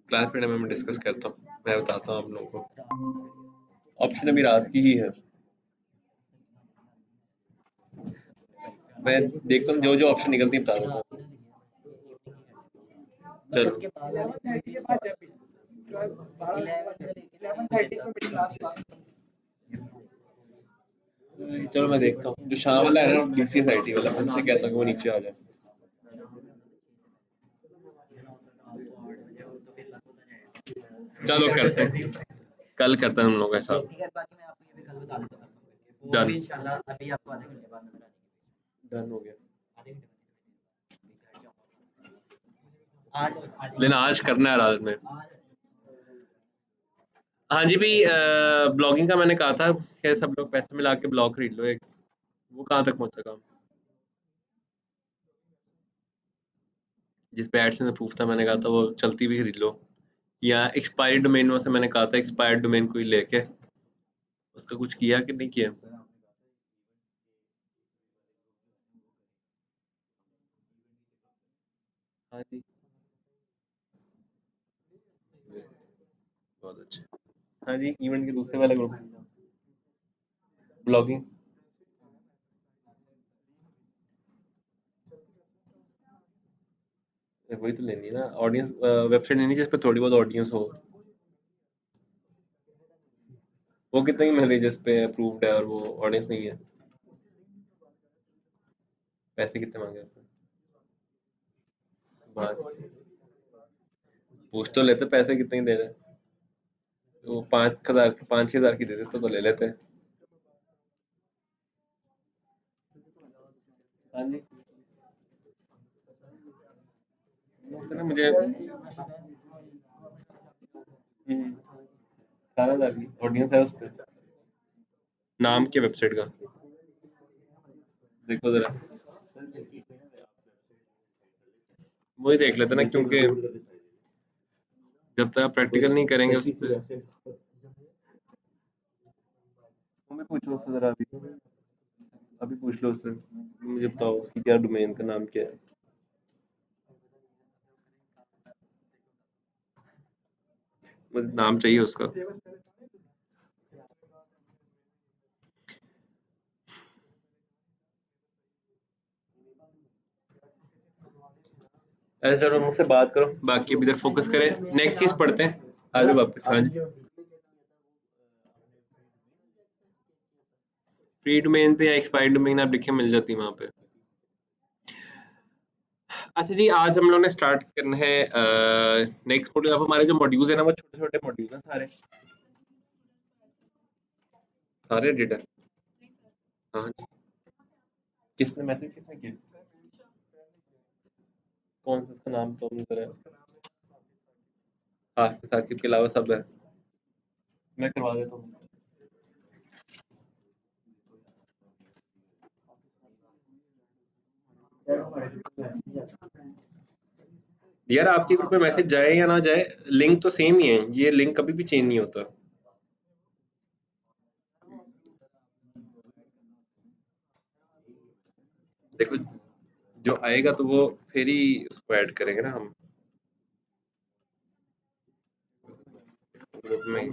Class period में मैं discuss करता हूँ, मैं बताता हूँ आप लोगों को। ऑप्शन अभी रात की ही है, मैं देखता हूँ जो जो ऑप्शन निकलती है बता देता हूँ। चलो इसके बाद 11:30 के बाद जब भी 11:30 को मेरी क्लास पास। चलो मैं देखता हूँ, जो शाम वाला है ना डीसीएस आईटी वाला, मैं उनसे कहता हूँ कि वो नीचे आ जाए। चलो करते हैं, कल करते हैं हम लोग ऐसा। ठीक है, बाकी मैं आपको ये भी कल बता देता हूँ वो Done. भी इंशाल्लाह अभी आपको आधे घंटे बाद नजर आ जाएगी। डन हो गया। आधे घंटे आज लेकिन आज करना है रात में। हाँ जी भाई, ब्लॉगिंग का मैंने कहा था कि सब लोग पैसे मिला के ब्लॉग खरीद लो एक, वो कहाँ तक पहुंचा काम? जिस पे एडसेंस अप्रूव था मैंने कहा था वो चलती भी खरीद लो, या एक्सपायर्ड डोमेन में से मैंने कहा था एक्सपायर्ड डोमेन कोई लेके उसका कुछ किया कि नहीं किया? हाँ जी, बहुत अच्छा। हाँ जी, इवेंट के दूसरे वाले ग्रुप ब्लॉगिंग, वही तो लेनी है ना ऑडियंस, वेबसाइट लेनी जिस पे थोड़ी बहुत ऑडियंस हो। वो कितने की मिल रही है जिस पे अप्रूव्ड है और वो ऑडियंस नहीं है? पैसे कितने मांगे उसने? बात पूछ तो लेते, पैसे कितने ही दे रहे हैं? वो 5,000 5-6 हज़ार की दे देते तो ले लेते। हाँ जी, उससे ना मुझे 18,000 की ऑडियंस है उस पे, नाम के वेबसाइट का देखो जरा, वही देख लेते ना, क्योंकि जब तक आप प्रैक्टिकल नहीं करेंगे उस पे। तुम्हें पूछो उससे जरा, अभी पूछ लो उससे, मुझे बताओ उसकी क्या डोमेन का नाम क्या है। मुझे नाम चाहिए उसका। अरे चलो मुझसे बात करो, बाकी अभी इधर फोकस करें, नेक्स्ट चीज पढ़ते हैं। आ जाओ वापस। हाँ जी, फ्री डोमेन पे या एक्सपायर्ड डोमेन आप लिखे मिल जाती है वहां पे। अच्छा जी, आज हम लोग ने स्टार्ट करना है नेक्स्ट मॉड्यूल। अब हमारे जो मॉड्यूल्स है ना वो छोटे छोटे मॉड्यूल हैं सारे, सारे एडिट है। हाँ जी, किसने मैसेज किसने किया? कौन सा, उसका नाम तो अंदर है। हाँ, साकिब के अलावा सब है, मैं करवा देता हूँ। यार आपके ग्रुप में मैसेज जाए या ना जाए, लिंक तो सेम ही है, ये लिंक कभी भी चेंज नहीं होता। देखो जो आएगा तो वो फिर ही उसको ऐड करेंगे ना हम ग्रुप में।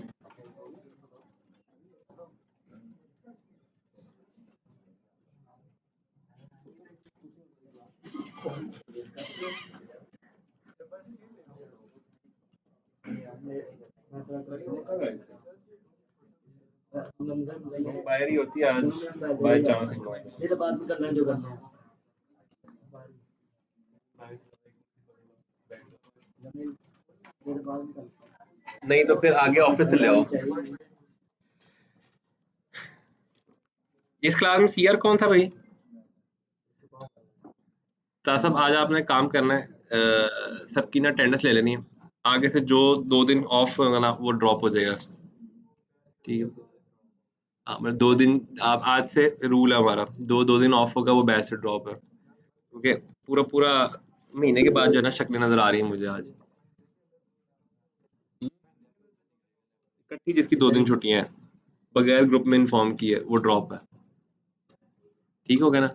बाहर ही होती है आज, बाय चांस। मेरे पास भी करना है जो करना है। मेरे पास भी करना नहीं तो फिर आगे ऑफिस से ले आओ। चाहिए। इस क्लास में सीआर कौन था भाई? तासब आज आपने काम करना है, सबकी ना अटेंडेंस ले लेनी है। आगे से जो 2 दिन ऑफ होगा ना वो ड्रॉप हो जाएगा। ठीक है, हाँ मतलब 2 दिन, आप आज से रूल है हमारा, दो दिन ऑफ होगा वो बैच से ड्रॉप है। ओके, पूरा पूरा महीने के बाद जो है ना शक्लें नजर आ रही है मुझे आज। इकट्ठी जिसकी 2 दिन छुट्टियां हैं बगैर ग्रुप में इन्फॉर्म किए वो ड्रॉप है। ठीक हो गया ना?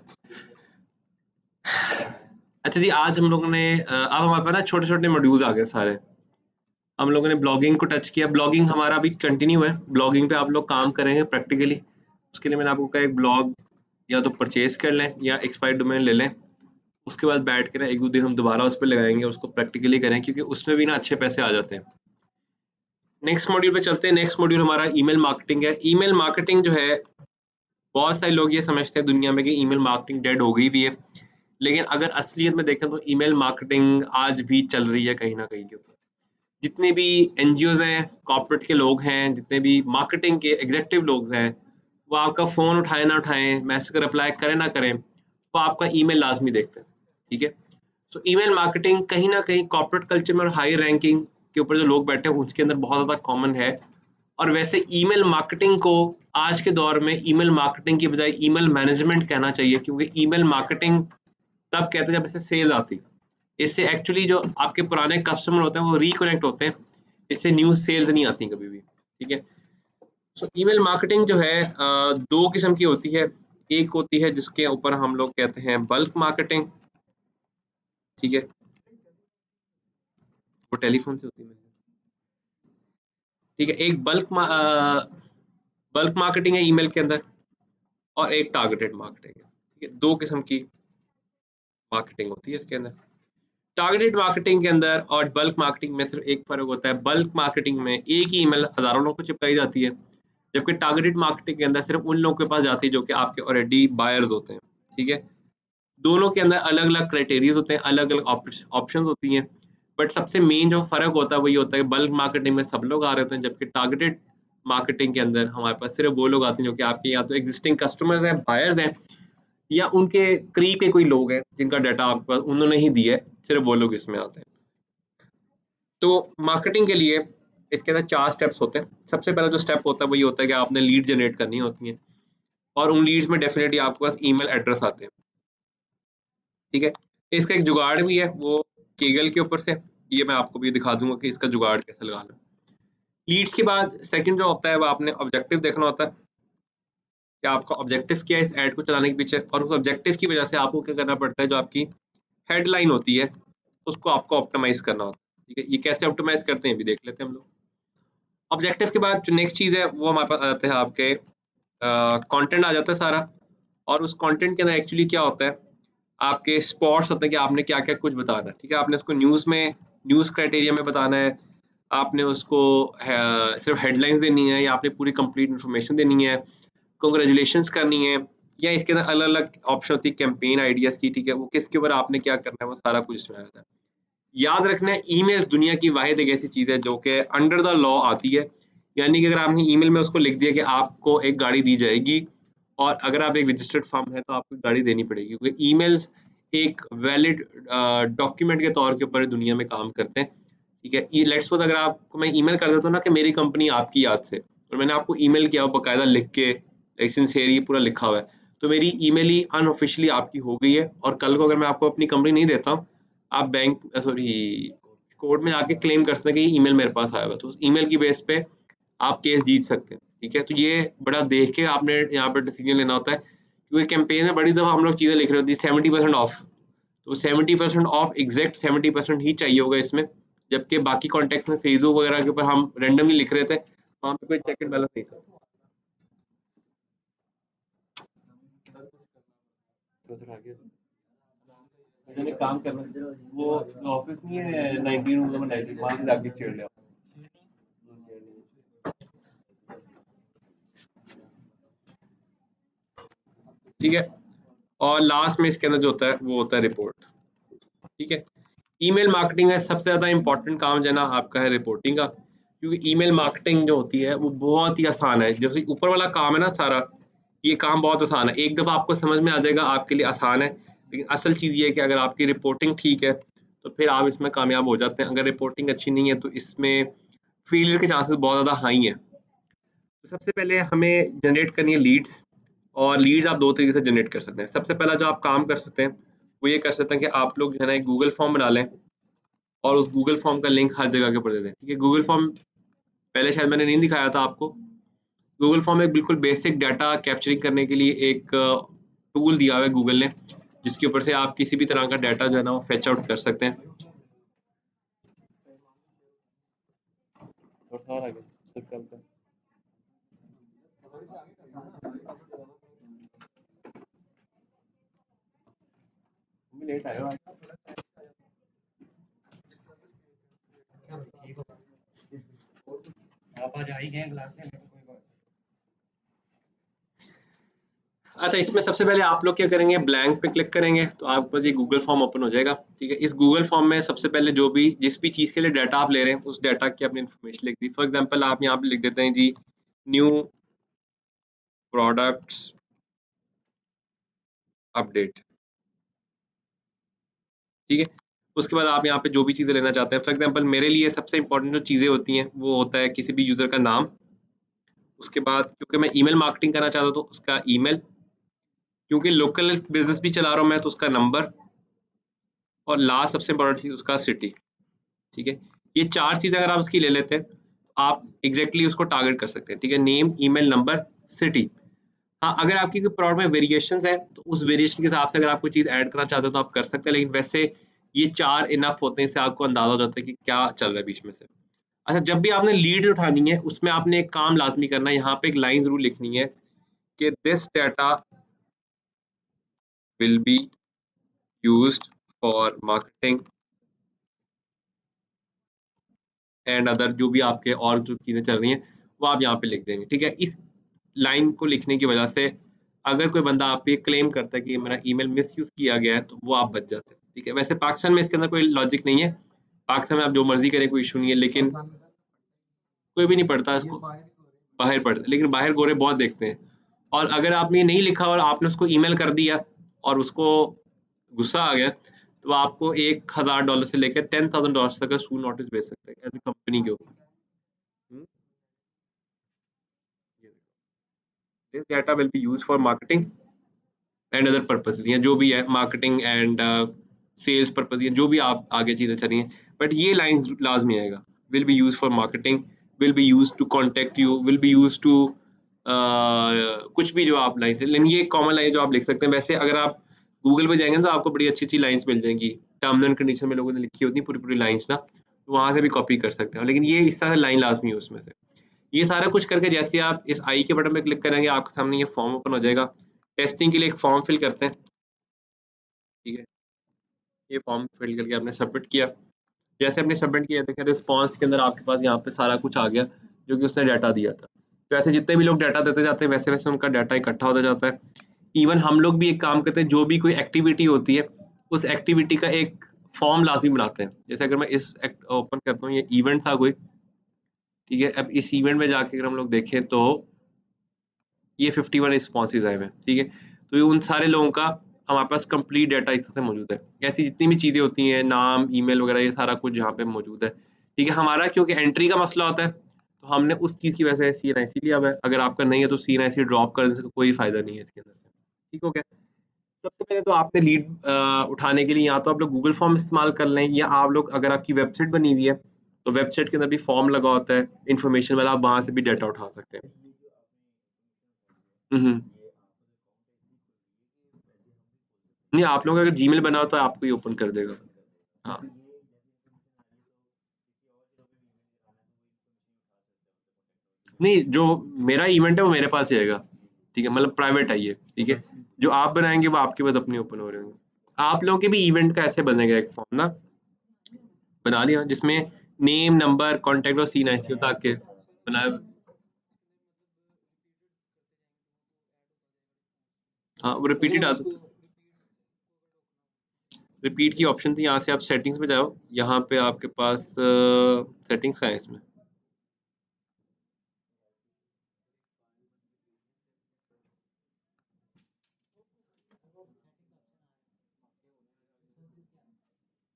अच्छा जी, आज हम लोगों ने अब हमारे पास ना छोटे छोटे मॉड्यूल्स आ गए सारे। हम लोगों ने ब्लॉगिंग को टच किया। ब्लॉगिंग हमारा अभी कंटिन्यू है, ब्लॉगिंग पे आप लोग काम करेंगे प्रैक्टिकली। उसके लिए मैंने आपको कहा एक ब्लॉग या तो परचेज कर लें या एक्सपायर्ड डोमेन ले लें, उसके बाद बैठ के ना एक दो दिन हम दोबारा उस पर लगाएंगे, उसको प्रैक्टिकली करें, क्योंकि उसमें भी ना अच्छे पैसे आ जाते हैं। नेक्स्ट मॉड्यूल पे चलते हैं। नेक्स्ट मॉड्यूल हमारा ईमेल मार्केटिंग है। ईमेल मार्केटिंग जो है, बहुत सारे लोग ये समझते हैं दुनिया में कि ईमेल मार्केटिंग डेड हो गई भी है, लेकिन अगर असलियत में देखें तो ईमेल मार्केटिंग आज भी चल रही है कहीं ना कहीं के ऊपर। जितने भी एनजीओज हैं, कॉर्पोरेट के लोग हैं, जितने भी मार्केटिंग के एग्जेक्टिव लोग हैं, वो आपका फ़ोन उठाएं ना उठाएं, मैसेज का रिप्लाई करें ना करें, वो आपका ईमेल लाजमी देखते हैं। ठीक है, तो ईमेल मार्केटिंग कहीं ना कहीं कॉर्पोरेट कल्चर में और हाई रैंकिंग के ऊपर जो लोग बैठे हैं उसके अंदर बहुत ज़्यादा कॉमन है। और वैसे ईमेल मार्केटिंग को आज के दौर में ईमेल मार्केटिंग की बजाय ईमेल मैनेजमेंट कहना चाहिए, क्योंकि ईमेल मार्केटिंग तब कहते हैं जब इससे सेल आती है। इससे एक्चुअली जो आपके पुराने कस्टमर होते हैं वो रिकनेक्ट होते हैं, इससे न्यू सेल्स नहीं आती कभी भी। ठीक है, सो ईमेल मार्केटिंग जो है दो किस्म की होती है। एक होती है जिसके ऊपर हम लोग कहते हैं बल्क मार्केटिंग। ठीक है, वो टेलीफोन से होती है। ठीक है, एक बल्क मार्केटिंग है ईमेल के अंदर, और एक टारगेटेड मार्केटिंग है। ठीक है, दो किस्म की मार्केटिंग होती है इसके अंदर। टारगेटेड मार्केटिंग के अंदर और बल्क मार्केटिंग में सिर्फ एक फ़र्क होता है। बल्क मार्केटिंग में एक ही ईमेल हज़ारों लोगों को चिपकाई जाती है, जबकि टारगेटेड मार्केटिंग के अंदर सिर्फ उन लोगों के पास जाती है जो कि आपके ऑलरेडी बायर्स होते हैं। ठीक है, दोनों के अंदर अलग-अलग क्राइटेरियाज़ होते हैं, अलग-अलग ऑप्शंस होती हैं, बट सबसे मेन जो फ़र्क होता है वो ये होता है कि बल्क मार्केटिंग में सब लोग आ रहे होते हैं, जबकि टारगेटेड मार्केटिंग के अंदर हमारे पास सिर्फ वो लोग आते हैं जो कि आपके या तो एक्जिस्टिंग कस्टमर्स हैं, बायर्स हैं, या उनके करीब के कोई लोग हैं जिनका डाटा आपके पास उन्होंने ही दिया है, सिर्फ वो लोग इसमें आते हैं। तो मार्केटिंग के लिए इसके अंदर 4 स्टेप्स होते हैं। सबसे पहला जो स्टेप होता है वही होता है कि आपने लीड जनरेट करनी होती है, और उन लीड्स में डेफिनेटली आपके पास ईमेल एड्रेस आते हैं। ठीक है, इसका एक जुगाड़ भी है, वो केगल के ऊपर से, ये मैं आपको भी दिखा दूंगा कि इसका जुगाड़ कैसे लगाना है। लीड्स के बाद सेकंड जो होता है वो आपने ऑब्जेक्टिव देखना होता है कि आपका ऑब्जेक्टिव क्या है इस ऐड को चलाने के पीछे, और उस ऑब्जेक्टिव की वजह से आपको क्या करना पड़ता है, जो आपकी हेडलाइन होती है उसको आपको ऑप्टिमाइज करना होता है। ठीक है, ये कैसे ऑप्टिमाइज करते हैं भी देख लेते हैं हम लोग। ऑब्जेक्टिव के बाद जो नेक्स्ट चीज़ है वो हमारे पास आ जाते हैं आपके कंटेंट आ जाता है सारा, और उस कंटेंट के अंदर एक्चुअली क्या होता है, आपके स्पॉट्स होते हैं कि आपने क्या-क्या कुछ बताना है। ठीक है, आपने उसको न्यूज़ क्राइटेरिया में बताना है, आपने उसको सिर्फ हेडलाइंस देनी है, या आपने पूरी कंप्लीट इन्फॉर्मेशन देनी है, कांग्रेचुलेशंस करनी है, या इसके अंदर अलग-अलग ऑप्शन होती है कैंपेन आइडियाज़ की। ठीक है, वो किसके ऊपर आपने क्या करना है, वो सारा कुछ इसमें आ जाता है। याद रखना है, ईमेल्स दुनिया की वाहिद एक ऐसी चीज़ है जो कि अंडर द लॉ आती है। यानी कि अगर आपने ईमेल में उसको लिख दिया कि आपको एक गाड़ी दी जाएगी, और अगर आप एक रजिस्टर्ड फर्म है तो आपको गाड़ी देनी पड़ेगी, क्योंकि ईमेल्स एक वैलिड डॉक्यूमेंट के तौर के ऊपर दुनिया में काम करते हैं। ठीक है, ये लेट्स सपोज अगर आपको मैं ईमेल कर देता हूँ ना कि मेरी कंपनी आपकी याद से, और मैंने आपको ईमेल किया बाकायदा लिख के, सिंसेरी ये पूरा लिखा हुआ है, तो मेरी ईमेल ही अनऑफिशियली आपकी हो गई है। और कल को अगर मैं आपको अपनी कंपनी नहीं देता हूँ, आप बैंक सॉरी कोर्ट में जाके क्लेम कर सकते हैं कि ईमेल मेरे पास आया हुआ है, तो उस ईमेल की बेस पे आप केस जीत सकते हैं। ठीक है, तो ये बड़ा देख के आपने यहाँ पे डिसीजन लेना होता है, क्योंकि कैंपेन में बड़ी दफ़ा हम लोग चीज़ें लिख रहे होती है 70% ऑफ, तो 70% ऑफ एग्जैक्ट 70% ही चाहिए होगा इसमें, जबकि बाकी कॉन्टेक्स्ट में फेसबुक वगैरह के ऊपर हम रैंडमली लिख रहे थे, वहाँ पे कोई चेक एंड बैलेंस नहीं था। मैंने काम करना, वो ऑफिस नहीं है 19 रूम नंबर 19, वहाँ से जाके छेड़ लिया। ठीक है, और लास्ट में इसके अंदर जो होता है वो होता है रिपोर्ट। ठीक है, ईमेल मार्केटिंग में सबसे ज़्यादा इंपॉर्टेंट काम जो है ना आपका है रिपोर्टिंग का, क्योंकि ईमेल मार्केटिंग जो होती है वो बहुत ही आसान है। जैसे ऊपर वाला काम है ना सारा, ये काम बहुत आसान है, एक दफ़ा आपको समझ में आ जाएगा, आपके लिए आसान है। लेकिन असल चीज़ ये है कि अगर आपकी रिपोर्टिंग ठीक है तो फिर आप इसमें कामयाब हो जाते हैं। अगर रिपोर्टिंग अच्छी नहीं है तो इसमें फेलियर के चांसेस बहुत ज़्यादा हाई हैं। तो सबसे पहले हमें जनरेट करनी है लीड्स, और लीड्स आप दो तरीके से जनरेट कर सकते हैं। सबसे पहला जो आप काम कर सकते हैं वो ये कर सकते हैं कि आप लोग जो है ना एक गूगल फॉर्म बना लें, और उस गूगल फॉर्म का लिंक हर जगह के ऊपर दे दें। ठीक है, गूगल फॉर्म पहले शायद मैंने नहीं दिखाया था आपको। गूगल फॉर्म एक बिल्कुल बेसिक डाटा कैप्चरिंग करने के लिए एक टूल दिया हुआ है गूगल ने, जिसके ऊपर से आप किसी भी तरह का डाटा जो है ना वो फेच आउट कर सकते हैं। थोड़ा सा और आगे सर्कल का लेट आया हो। आप आज आ ही गए क्लास में, कोई बात अच्छा, इसमें सबसे पहले आप लोग क्या करेंगे, ब्लैंक पे क्लिक करेंगे तो आपके पास ये गूगल फॉर्म ओपन हो जाएगा। ठीक है, इस गूगल फॉर्म में सबसे पहले जो भी जिस भी चीज़ के लिए डाटा आप ले रहे हैं उस डाटा की अपनी इन्फॉर्मेशन लिख दी। फॉर एग्जांपल आप यहाँ पे लिख देते हैं जी न्यू प्रोडक्ट्स अपडेट। ठीक है, उसके बाद आप यहाँ पे जो भी चीज़ें लेना चाहते हैं, फॉर एग्जांपल मेरे लिए सबसे इंपॉर्टेंट जो चीज़ें होती हैं वो होता है किसी भी यूज़र का नाम, उसके बाद क्योंकि मैं ईमेल मार्केटिंग करना चाहता हूँ तो उसका ईमेल, क्योंकि लोकल बिजनेस भी चला रहा हूँ मैं तो उसका नंबर, और लास्ट सबसे इंपॉर्टेंट चीज़ उसका सिटी। ठीक है, ये 4 चीज़ें अगर आप उसकी ले लेते हैं, तो आप एग्ज़ैक्टली उसको टारगेट कर सकते हैं। ठीक है, नेम, ईमेल, नंबर, सिटी। हाँ, अगर आपकी कोई प्रोडक्ट में वेरिएशंस हैं, तो उस वेरिएशन के हिसाब से अगर आप कोई चीज़ ऐड करना चाहते हो तो आप कर सकते हैं, लेकिन वैसे ये 4 इनफ होते हैं, इससे आपको अंदाज़ा हो जाता है कि क्या चल रहा है बीच में से। अच्छा, जब भी आपने लीड उठानी है, उसमें आपने एक काम लाज़मी करना है, यहाँ पे एक लाइन ज़रूर लिखनी है कि this data will be used for marketing and other, जो भी आपके और जो चीज़ें चल रही हैं, वो आप यहाँ पे लिख देंगे। ठीक है, इस लाइन को लिखने की वजह से अगर कोई बंदा आप पे क्लेम करता है कि मेरा ईमेल मिसयूज़ किया गया है, तो वो आप बच जाते हैं। ठीक है, वैसे पाकिस्तान में इसके अंदर कोई लॉजिक नहीं है। पाकिस्तान में आप जो मर्ज़ी करें, कोई इश्यू नहीं है, लेकिन कोई भी नहीं पढ़ता इसको, बाहर पढ़ते, लेकिन बाहर गोरे बहुत देखते हैं। और अगर आपने ये नहीं लिखा और आपने उसको ईमेल कर दिया और उसको गुस्सा आ गया, तो आपको $1000 से लेकर $10,000 तक का सूट नोटिस भेज सकते हैं एज़ अ कंपनी के ऊपर। हुँ, ये देखो, this data will be used for marketing and other purposes, या जो भी है मार्केटिंग एंड सेल्स पर्पस, या जो भी आप आगे चीज़ें चल रही हैं, बट ये लाइन्स लाज़मी आएगा, will be used for marketing, will be used to contact you, will be used to कुछ भी जो आप लाइन्स, लेकिन ये कॉमन लाइन जो आप लिख सकते हैं। वैसे अगर आप गूगल पे जाएँगे ना तो आपको बड़ी अच्छी-अच्छी लाइन्स मिल जाएँगी, टर्म्स एंड कंडीशन में लोगों ने लिखी होती है पूरी-पूरी लाइन्स ना, तो वहाँ से भी कॉपी कर सकते हो, लेकिन ये इस तरह लाइन लाज़मी है उसमें से। ये सारा कुछ करके जैसे ही आप इस आई के बटन पे क्लिक करेंगे, आपके सामने ये फॉर्म ओपन हो जाएगा। टेस्टिंग के लिए एक फॉर्म फिल करते हैं। ठीक है, ये फॉर्म फिल करके आपने सबमिट किया। जैसे आपने सबमिट किया, देखें रिस्पॉन्स के अंदर आपके पास यहाँ पे सारा कुछ आ गया जो कि उसने डाटा दिया था। तो ऐसे जितने भी लोग डाटा देते जाते हैं, वैसे-वैसे उनका डाटा इकट्ठा होता जाता है। इवन हम लोग भी एक काम करते हैं, जो भी कोई एक्टिविटी होती है, उस एक्टिविटी का एक फॉर्म लाज़मी बनाते हैं। जैसे अगर मैं इस ओपन करता हूँ, ये इवेंट था कोई, ठीक है? अब इस इवेंट में जाके अगर हम लोग देखें तो ये 51 रिस्पॉन्सेज़ आए हुए हैं, ठीक है? तो ये उन सारे लोगों का हमारे पास कंप्लीट डाटा इस तरह से मौजूद है। ऐसी जितनी भी चीज़ें होती हैं, नाम, ईमेल वगैरह, ये सारा कुछ यहाँ पे मौजूद है, ठीक है? हमारा क्योंकि एंट्री का मसला होता है, तो हमने उस चीज़ की वजह से सीएनआईसी लिया हुआ है। अगर आपका नहीं है तो सीएनआईसी ड्रॉप कर देने से तो कोई फ़ायदा नहीं है इसके अंदर से, ठीक हो गया? सबसे पहले तो आपने लीड उठाने के लिए या तो आप लोग गूगल फॉर्म इस्तेमाल कर लें, या आप लोग अगर आपकी वेबसाइट बनी हुई है, तो वेबसाइट के अंदर भी फॉर्म लगा होता है, इन्फॉर्मेशन वाला, आप वहाँ से भी डाटा उठा सकते हैं। हुँ, हुँ। नहीं, आप लोगों का अगर जीमेल बना हो तो आपको ही ओपन कर देगा। हाँ। नहीं, जो मेरा इवेंट है वो मेरे पास ही आएगा, ठीक है? मतलब प्राइवेट है ये, ठीक है? जो आप बनाएँगे वो आपके पास अपने ओपन हो रहे होंगे। आप लोगों के भी इवेंट का ऐसे बनेगा एक फॉर्म ना, बना लिया जिसमें नेम, नंबर, कॉन्टैक्ट और सीन ऐसे होता के बनाया। हाँ, वो रिपीटेड आ सकता है। रिपीट की ऑप्शन थी, यहाँ से आप सेटिंग्स में जाओ, यहाँ पे आपके पास सेटिंग्स कहाँ है इसमें?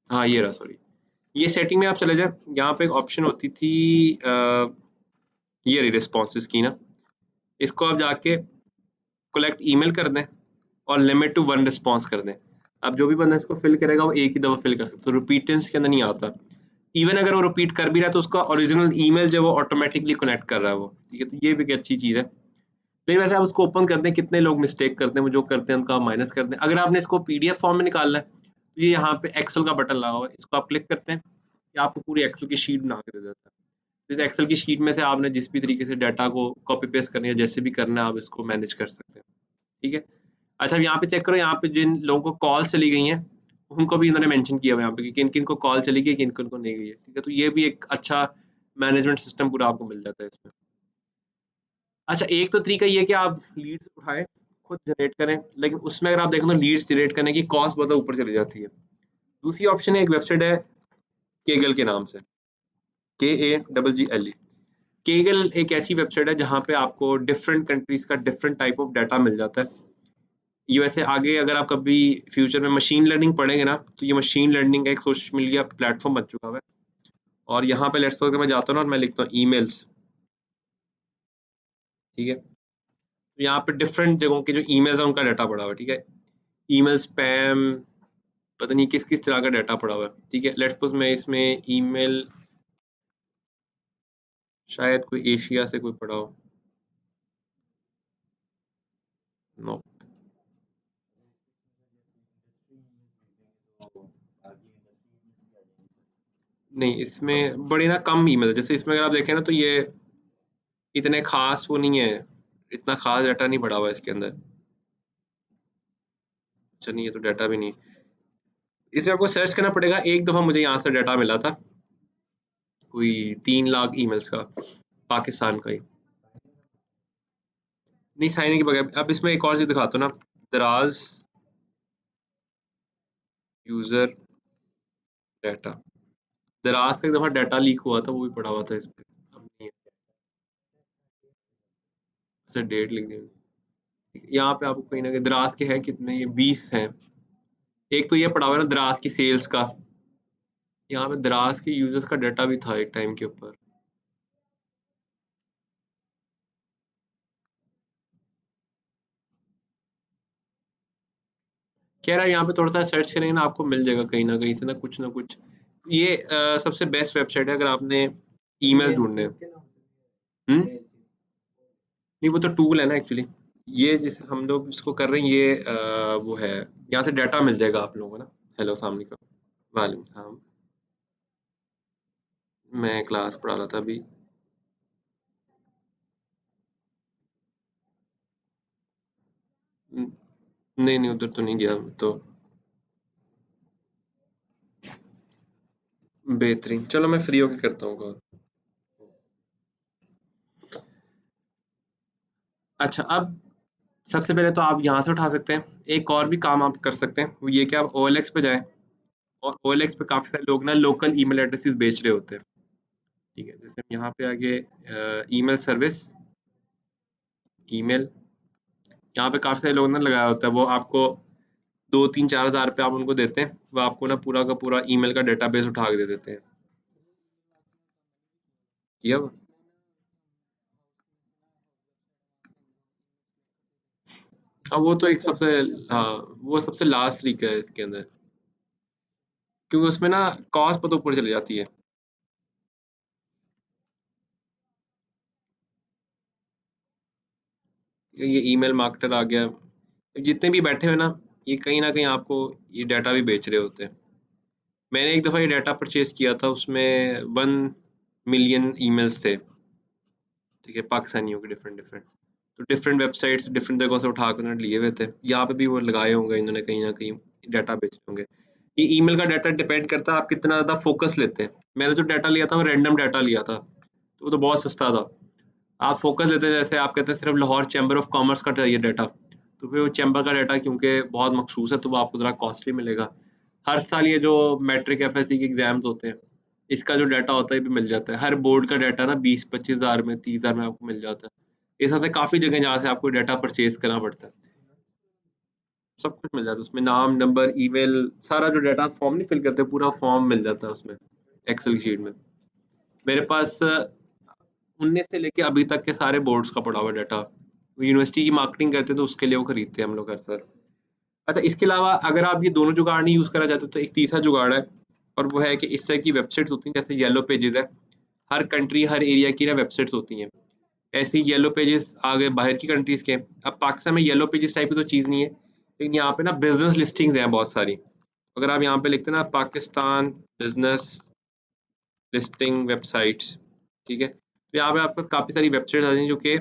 हाँ, ये रहा, सॉरी। ये सेटिंग में आप चले जाएँ, यहाँ पे एक ऑप्शन होती थी ये रही रिस्पॉन्सेज़ की ना, इसको आप जाके कलेक्ट ईमेल कर दें और लिमिट टू 1 रिस्पॉन्स कर दें। अब जो भी बंदा इसको फिल करेगा वो एक ही दफ़ा फिल कर सकता है, तो रिपीटेंस के अंदर नहीं आता। इवन अगर वो रिपीट कर भी रहा है तो उसका ओरिजिनल ईमेल जो है वो ऑटोमैटिकली कनेक्ट कर रहा है वो, ठीक है? तो ये भी एक अच्छी चीज़ है। लेकिन वैसे आप उसको ओपन कर दें, कितने लोग मिस्टेक करते हैं, वो जो करते हैं उनका माइनस कर दें। अगर आपने इसको पीडीएफ फॉर्म में निकालना है, तो ये यहाँ पे एक्सेल का बटन लगा हुआ है, इसको आप क्लिक करते हैं, ये आपको पूरी एक्सेल की शीट बना के दे देता है। इस एक्सेल की शीट में से आपने जिस भी तरीके से डाटा को कॉपी पेस्ट करनी है, जैसे भी करना है आप इसको मैनेज कर सकते हैं, ठीक है। अच्छा, यहाँ पे चेक करो, यहाँ पे जिन लोगों को कॉल चली गई हैं उनको भी इन्होंने मेंशन किया हुआ है यहाँ पे कि किन किन को कॉल चली गई, किन किन को नहीं गई है, ठीक है। तो ये भी एक अच्छा मैनेजमेंट सिस्टम पूरा आपको मिल जाता है इसमें। अच्छा, एक तो तरीका ये है कि आप लीड्स उठाएं, खुद जनरेट करें, लेकिन उसमें अगर आप देखें तो लीड्स जनरेट करने की कॉस्ट बहुत ऊपर चली जाती है। दूसरी ऑप्शन है, एक वेबसाइट है केगल के नाम से, KAGGLE। केगल एक ऐसी वेबसाइट है जहाँ पे आपको डिफरेंट कंट्रीज का डिफरेंट टाइप ऑफ डाटा मिल जाता है। ये वैसे आगे अगर आप कभी फ्यूचर में मशीन लर्निंग पढ़ेंगे ना, तो ये मशीन लर्निंग का एक सोशल मीडिया प्लेटफॉर्म बन चुका है। और यहाँ पे लेट्स सपोज मैं जाता हूँ ना और मैं लिखता हूँ ईमेल्स, ठीक है। तो यहाँ पे डिफरेंट जगहों के जो ईमेल्स है उनका डाटा पड़ा हुआ है, ठीक है। ईमेल स्पैम, पता नहीं किस किस तरह का डाटा पड़ा हुआ है, ठीक है। लेट्स सपोज मैं इसमें ईमेल, शायद कोई एशिया से कोई पड़ा हो, नो, नहीं इसमें बड़ी ना कम ईमेल है। जैसे इसमें अगर आप देखें ना तो ये इतने खास वो नहीं है, इतना खास डाटा नहीं पड़ा हुआ है इसके अंदर। अच्छा नहीं, ये तो डाटा भी नहीं है। इसमें आपको सर्च करना पड़ेगा। एक दफ़ा मुझे यहाँ से डाटा मिला था कोई 3 लाख ईमेल्स का, पाकिस्तान का ही। नहीं, साइन के बगैर। अब इसमें एक और चीज़ दिखाता हूँ ना, दराज यूज़र डाटा, दराज का एक दफ़ा डाटा लीक हुआ था, वो भी पड़ा हुआ था इस पे। अब नहीं है। अच्छा, डेट लिख दी यहाँ पे। आपको कहीं ना कहीं दराज के हैं कितने, ये 20 हैं। एक तो ये पड़ा हुआ है ना दराज की सेल्स का, यहाँ पे दराज के यूजर्स का डाटा भी था एक टाइम के ऊपर। कह रहा है यहाँ पे थोड़ा सा सर्च करेंगे ना, आपको मिल जाएगा कहीं ना कहीं से ना कुछ। ये सबसे बेस्ट वेबसाइट है अगर आपने ईमेल्स ढूंढने हैं। नहीं, वो तो टूल है ना एक्चुअली। ये जिसे हम लोग इसको कर रहे हैं, ये वो है, यहाँ से डाटा मिल जाएगा आप लोगों को ना। हेलो, अस्सलाम वालेकुम। वालेकुम सलाम। मैं क्लास पढ़ा रहा था अभी। नहीं नहीं, उधर तो नहीं गया तो। बेहतरीन, चलो मैं फ्री होके करता हूँ कॉल। अच्छा, अब सबसे पहले तो आप यहाँ से उठा सकते हैं। एक और भी काम आप कर सकते हैं, वो ये कि आप OLX पे जाएं, और OLX पे काफ़ी सारे लोग ना लोकल ईमेल एड्रेसेस बेच रहे होते हैं, ठीक है। जैसे हम यहाँ पे आगे ईमेल सर्विस, ईमेल, यहाँ पे काफ़ी सारे लोग ना लगाया होता है। वो आपको 2-3-4 हज़ार रुपये आप उनको देते हैं, वो आपको ना पूरा का पूरा ईमेल का डेटाबेस उठा के दे देते हैं। किया वो? हाँ, वो तो एक सबसे, हाँ, वो सबसे लास्ट तरीका है इसके अंदर, क्योंकि उसमें ना कॉस्ट बहुत ऊपर चली जाती है। ये ईमेल मार्केटर आ गया, जितने भी बैठे हुए ना, ये कहीं ना कहीं आपको ये डाटा भी बेच रहे होते हैं। मैंने एक दफ़ा ये डाटा परचेज किया था, उसमें 1 मिलियन ईमेल्स थे, ठीक है, पाकिस्तानियों के डिफरेंट डिफरेंट। तो डिफरेंट वेबसाइट्स डिफरेंट जगहों से उठा कर उन्होंने लिए हुए थे। यहाँ पे भी वो लगाए होंगे इन्होंने कहीं ना कहीं डाटा बेचे होंगे। ये ईमेल का डाटा डिपेंड करता है आप कितना ज़्यादा फोकस लेते हैं। मैंने जो डाटा लिया था वो रैंडम डाटा लिया था, तो वो तो बहुत सस्ता था। आप फोकस लेते हैं, जैसे आप कहते हैं सिर्फ लाहौर चैम्बर ऑफ कॉमर्स का चाहिए डाटा, तो फिर वो चैम्बर का डाटा क्योंकि बहुत मखसूस है, तो वो आपको ज़रा कॉस्टली मिलेगा। हर साल ये जो मैट्रिक FSC के एग्जाम्स होते हैं, इसका जो डाटा होता है ये भी मिल जाता है। हर बोर्ड का डाटा ना 20-25 हज़ार में, 30 हज़ार में आपको मिल जाता है। इस हिसाब से काफ़ी जगह जहाँ से आपको डाटा परचेज करना पड़ता है, सब कुछ मिल जाता है उसमें। नाम, नंबर, ईमेल, सारा जो डाटा फॉर्म नहीं फिल करते, पूरा फॉर्म मिल जाता है उसमें, एक्सेल शीट में। मेरे पास 19 से लेके अभी तक के सारे बोर्ड्स का पड़ा हुआ डाटा। यूनिवर्सिटी की मार्केटिंग करते हैं तो उसके लिए वो खरीदते हैं हम लोग हर साल। अच्छा, इसके अलावा अगर आप ये दोनों जुगाड़ नहीं यूज़ करना चाहते तो एक तीसरा जुगाड़ है, और वो है कि इस तरह की वेबसाइट्स होती हैं जैसे येलो पेजेस है। हर कंट्री, हर एरिया की ना वेबसाइट्स होती हैं। ऐसे ही येलो पेजेस आ गए बाहर की कंट्रीज़ के। अब पाकिस्तान में येलो पेजेस टाइप की तो चीज़ नहीं है, लेकिन यहाँ पे ना बिज़नेस लिस्टिंग्स हैं बहुत सारी। अगर आप यहाँ पे लिखते हैं ना पाकिस्तान बिज़नेस लिस्टिंग वेबसाइट्स, ठीक है। तो यहाँ पे आपके पास काफ़ी सारी वेबसाइट आती हैं जो कि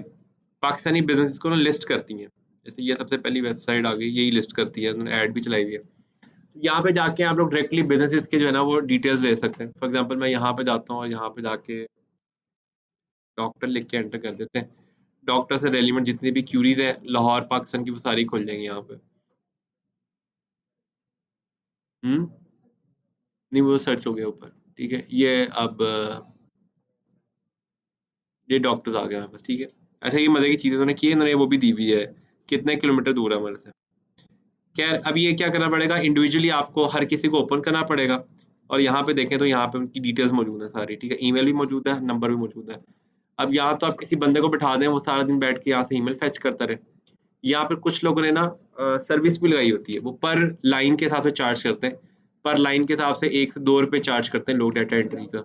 पाकिस्तानी बिजनेस को ना लिस्ट करती हैं। जैसे ये सबसे पहली वेबसाइट आ गई, यही लिस्ट करती है, उन्होंने ऐड भी चलाई हुई है। तो यहाँ पे जाके आप लोग डायरेक्टली बिजनेसेस के जो है ना वो डिटेल्स ले सकते हैं। फॉर एग्जांपल मैं यहाँ पे जाता हूँ और यहाँ पे जाके डॉक्टर लिख के एंटर कर देते हैं। डॉक्टर से रेलिवेंट जितनी भी क्यूरीज हैं लाहौर पाकिस्तान की वो सारी खुल जाएंगी यहाँ पे। नहीं वो सर्च हो गया ऊपर, ठीक है। ये अब ये डॉक्टर्स आ गए यहाँ पास, ठीक है। अच्छा ये मजे की चीज़ उन्होंने की है, इन्होंने वो भी दी हुई है कितने किलोमीटर दूर है हमारे से। खैर अब ये क्या करना पड़ेगा, इंडिविजुअली आपको हर किसी को ओपन करना पड़ेगा। और यहाँ पे देखें तो यहाँ पे उनकी डिटेल्स मौजूद है सारी, ठीक है। ईमेल भी मौजूद है, नंबर भी मौजूद है। अब यहाँ तो आप किसी बंदे को बिठा दें वो सारा दिन बैठ के यहाँ से ईमेल फेच करता रहे। यहाँ पे कुछ लोगों ने ना सर्विस भी लगाई होती है, वो पर लाइन के हिसाब से चार्ज करते हैं। पर लाइन के हिसाब से 1 से 2 रुपए चार्ज करते हैं लोग डाटा एंट्री का।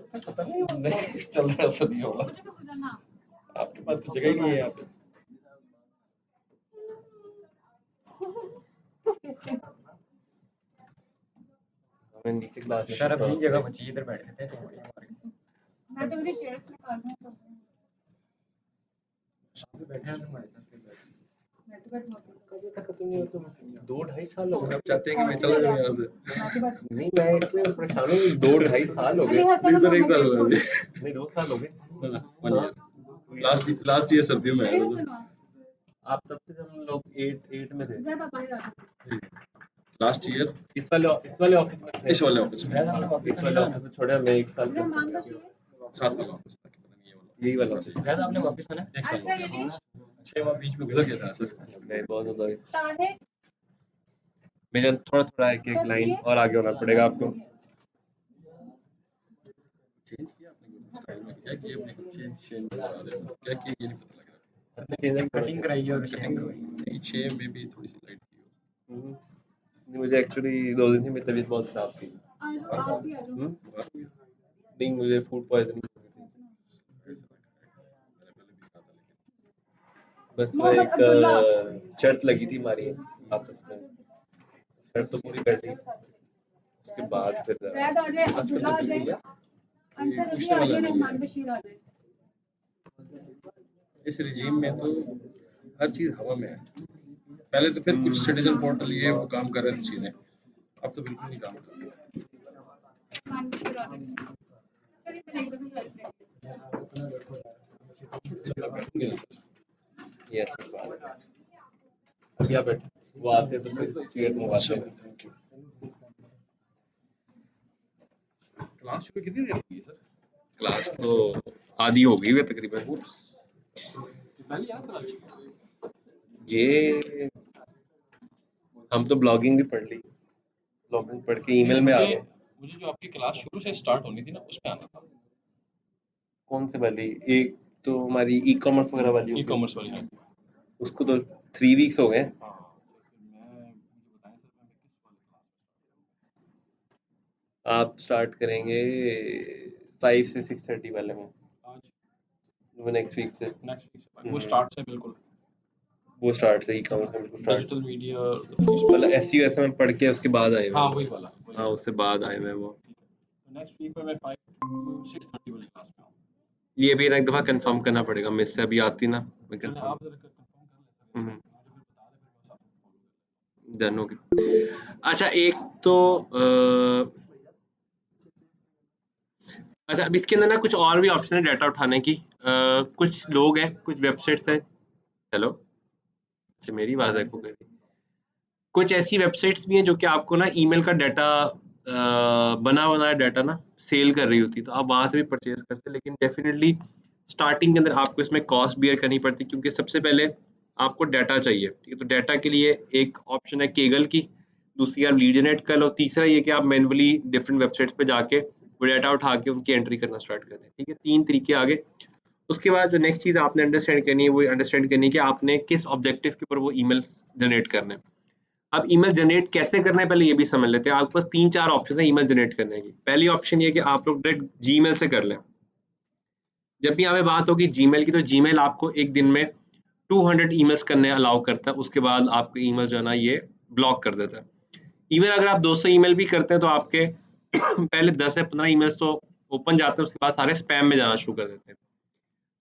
पता नहीं चल रहा सब ये होगा। आपके पास तो जगह ही नहीं है यहाँ पे। नीचे क्लास सर अपनी जगह बची इधर बैठ लेते हैं। मैं तो मुझे चेयर्स निकाल दूं तो बैठे हैं हमारे साथ के बैठ। मैं तो बैठ वापस कभी तक खत्म नहीं होता। 2-2.5 साल हो गए। आप चाहते हैं कि मैं चला जाऊँ यहाँ से? मैं तो बैठ नहीं मैं इतने परेशान हूँ 2-2.5 साल हो अरे गए। हसन सर 1 साल हो गया नहीं 2 साल हो गए। लास्ट ईयर सर्दियों में अरे आया था। हसन आप तब से हम लोग 8 में थे। ज्यादा बाहर आ जाओ। लास्ट ईयर इस वाले ऑफिस में थे। इस वाले ऑफिस में इस वाले ऑफिस में छोड़े हमें 1 साल अपना मान बस ये 7 वाला ऑफिस था, पता नहीं ये वाला। यही वाला ऑफिस। शायद आपने वापस आना 1 साल अच्छा ये नहीं 6 माह बीच में गुजर गया था सर। नहीं बहुत ज्यादा है। ताहे मेरा थोड़ा थोड़ा एक लाइन और आगे होना पड़ेगा आपको। चेंज किया आपने स्टाइल में, क्या किया आपने? चेंज नजर आ रहा है, क्या किया ये नहीं पता लग रहा। अपने चेंज कटिंग कराई और कटिंग करवाई, शेप में भी थोड़ी सी लाइट की हो। नहीं मुझे एक्चुअली 2 दिन से मेरी तबीयत बहुत खराब थी। आ जाओ आप ही आ जाओ। नहीं मुझे फूड पॉइजनिंग हो गई थी। बस वो मोहम्मद अब्दुल्ला। एक शर्त लगी थी हमारी आपस में, शर्त तो पूरी कर ली। उसके बाद फिर फैद आ जाए, अब्दुल्ला आ जाए, अंसर अली आ जाए, रहमान बशीर आ जाए। इस रिजीम में तो हर चीज हवा में है। पहले तो फिर कुछ सिटीजन पोर्टल ये वो काम कर रहे थे चीजें, अब तो बिल्कुल नहीं काम कर रहे। रहमान बशीर आ जाए। सर ये मैंने एकदम ये अच्छी बात है। अब यहाँ बैठ वो आते तो फिर चेयर मंगवाते हैं। Thank you. क्लास शुरू कितनी देर होगी सर? क्लास तो आधी हो गई है तकरीबन। ये हम तो ब्लॉगिंग भी पढ़ ली, ब्लॉगिंग पढ़ के ईमेल में आ गए। मुझे जो आपकी क्लास शुरू से स्टार्ट होनी थी ना उसमें आना था। कौन से वाली? एक तो हमारी ई कॉमर्स वगैरह वाली होती है। ई-कॉमर्स वाली है। उसको तो 3 वीक्स हो गए। हाँ मैं मुझे बताएं सर मैं किस वाले क्लास आप स्टार्ट करेंगे 5 से 6:30 वाले में, आज वो नेक्स्ट वीक से। नेक्स्ट वीक से वो स्टार्ट से बिल्कुल वो स्टार्ट से ई कॉमर्स में बिल्कुल स्टार्ट, डिजिटल मीडिया मतलब एसईओ एसएम पढ़ के उसके बाद आए हुए हाँ हैं। वही वाला हाँ उससे बाद आए हुए हैं वो। नेक्स्ट वीक में मैं 5 to 6:30 वाली क्लास में आऊँ। ये भी ना एक दफा कंफर्म करना पड़ेगा, मिस से अभी आती ना मैं चलें कंफर्म। आप जरा कंफर्म कर लें सर, मुझे फिर बता दें फिर मैं साथ में फॉलो कर डन हो गया। अच्छा एक तो अच्छा अब इसके अंदर ना कुछ और भी ऑप्शन है डाटा उठाने की। कुछ लोग हैं, कुछ वेबसाइट्स हैं। हेलो, अच्छा मेरी आवाज है को कुछ ऐसी वेबसाइट्स भी हैं जो कि आपको ना ईमेल का डाटा बना बनाया डाटा ना सेल कर रही होती है, तो आप वहां से भी परचेज कर सकते हैं। लेकिन डेफिनेटली स्टार्टिंग के अंदर आपको इसमें कॉस्ट बियर करनी पड़ती है, क्योंकि सबसे पहले आपको डाटा चाहिए, ठीक है। तो डाटा के लिए एक ऑप्शन है केगल की, दूसरी आप लीड जनरेट कर लो, तीसरा ये कि आप मैनुअली डिफरेंट वेबसाइट्स पे जाके वो डाटा उठा के उनकी एंट्री करना स्टार्ट कर दें, ठीक है। 3 तरीके आगे। उसके बाद जो नेक्स्ट चीज़ आपने अंडरस्टैंड करनी है वो अंडरस्टैंड करनी है कि आपने किस ऑब्जेक्टिव के ऊपर वो ईमेल्स जनरेट करने हैं। अब ईमेल जनरेट कैसे करना है पहले ये भी समझ लेते हैं। आपके पास 3-4 ऑप्शन है ईमेल जनरेट करने की। पहली ऑप्शन ये है कि आप लोग डायरेक्ट जीमेल से कर लें। जब भी यहाँ पे बात होगी जीमेल की, तो जीमेल आपको एक दिन में 200 ईमेल्स करने अलाउ करता है, उसके बाद आपके ईमेल जो है ना ये ब्लॉक कर देता है। इवन अगर आप 200 ईमेल भी करते हैं तो आपके पहले 10 से 15 ईमेल्स तो ओपन जाते हैं, उसके बाद सारे स्पैम में जाना शुरू कर देते हैं।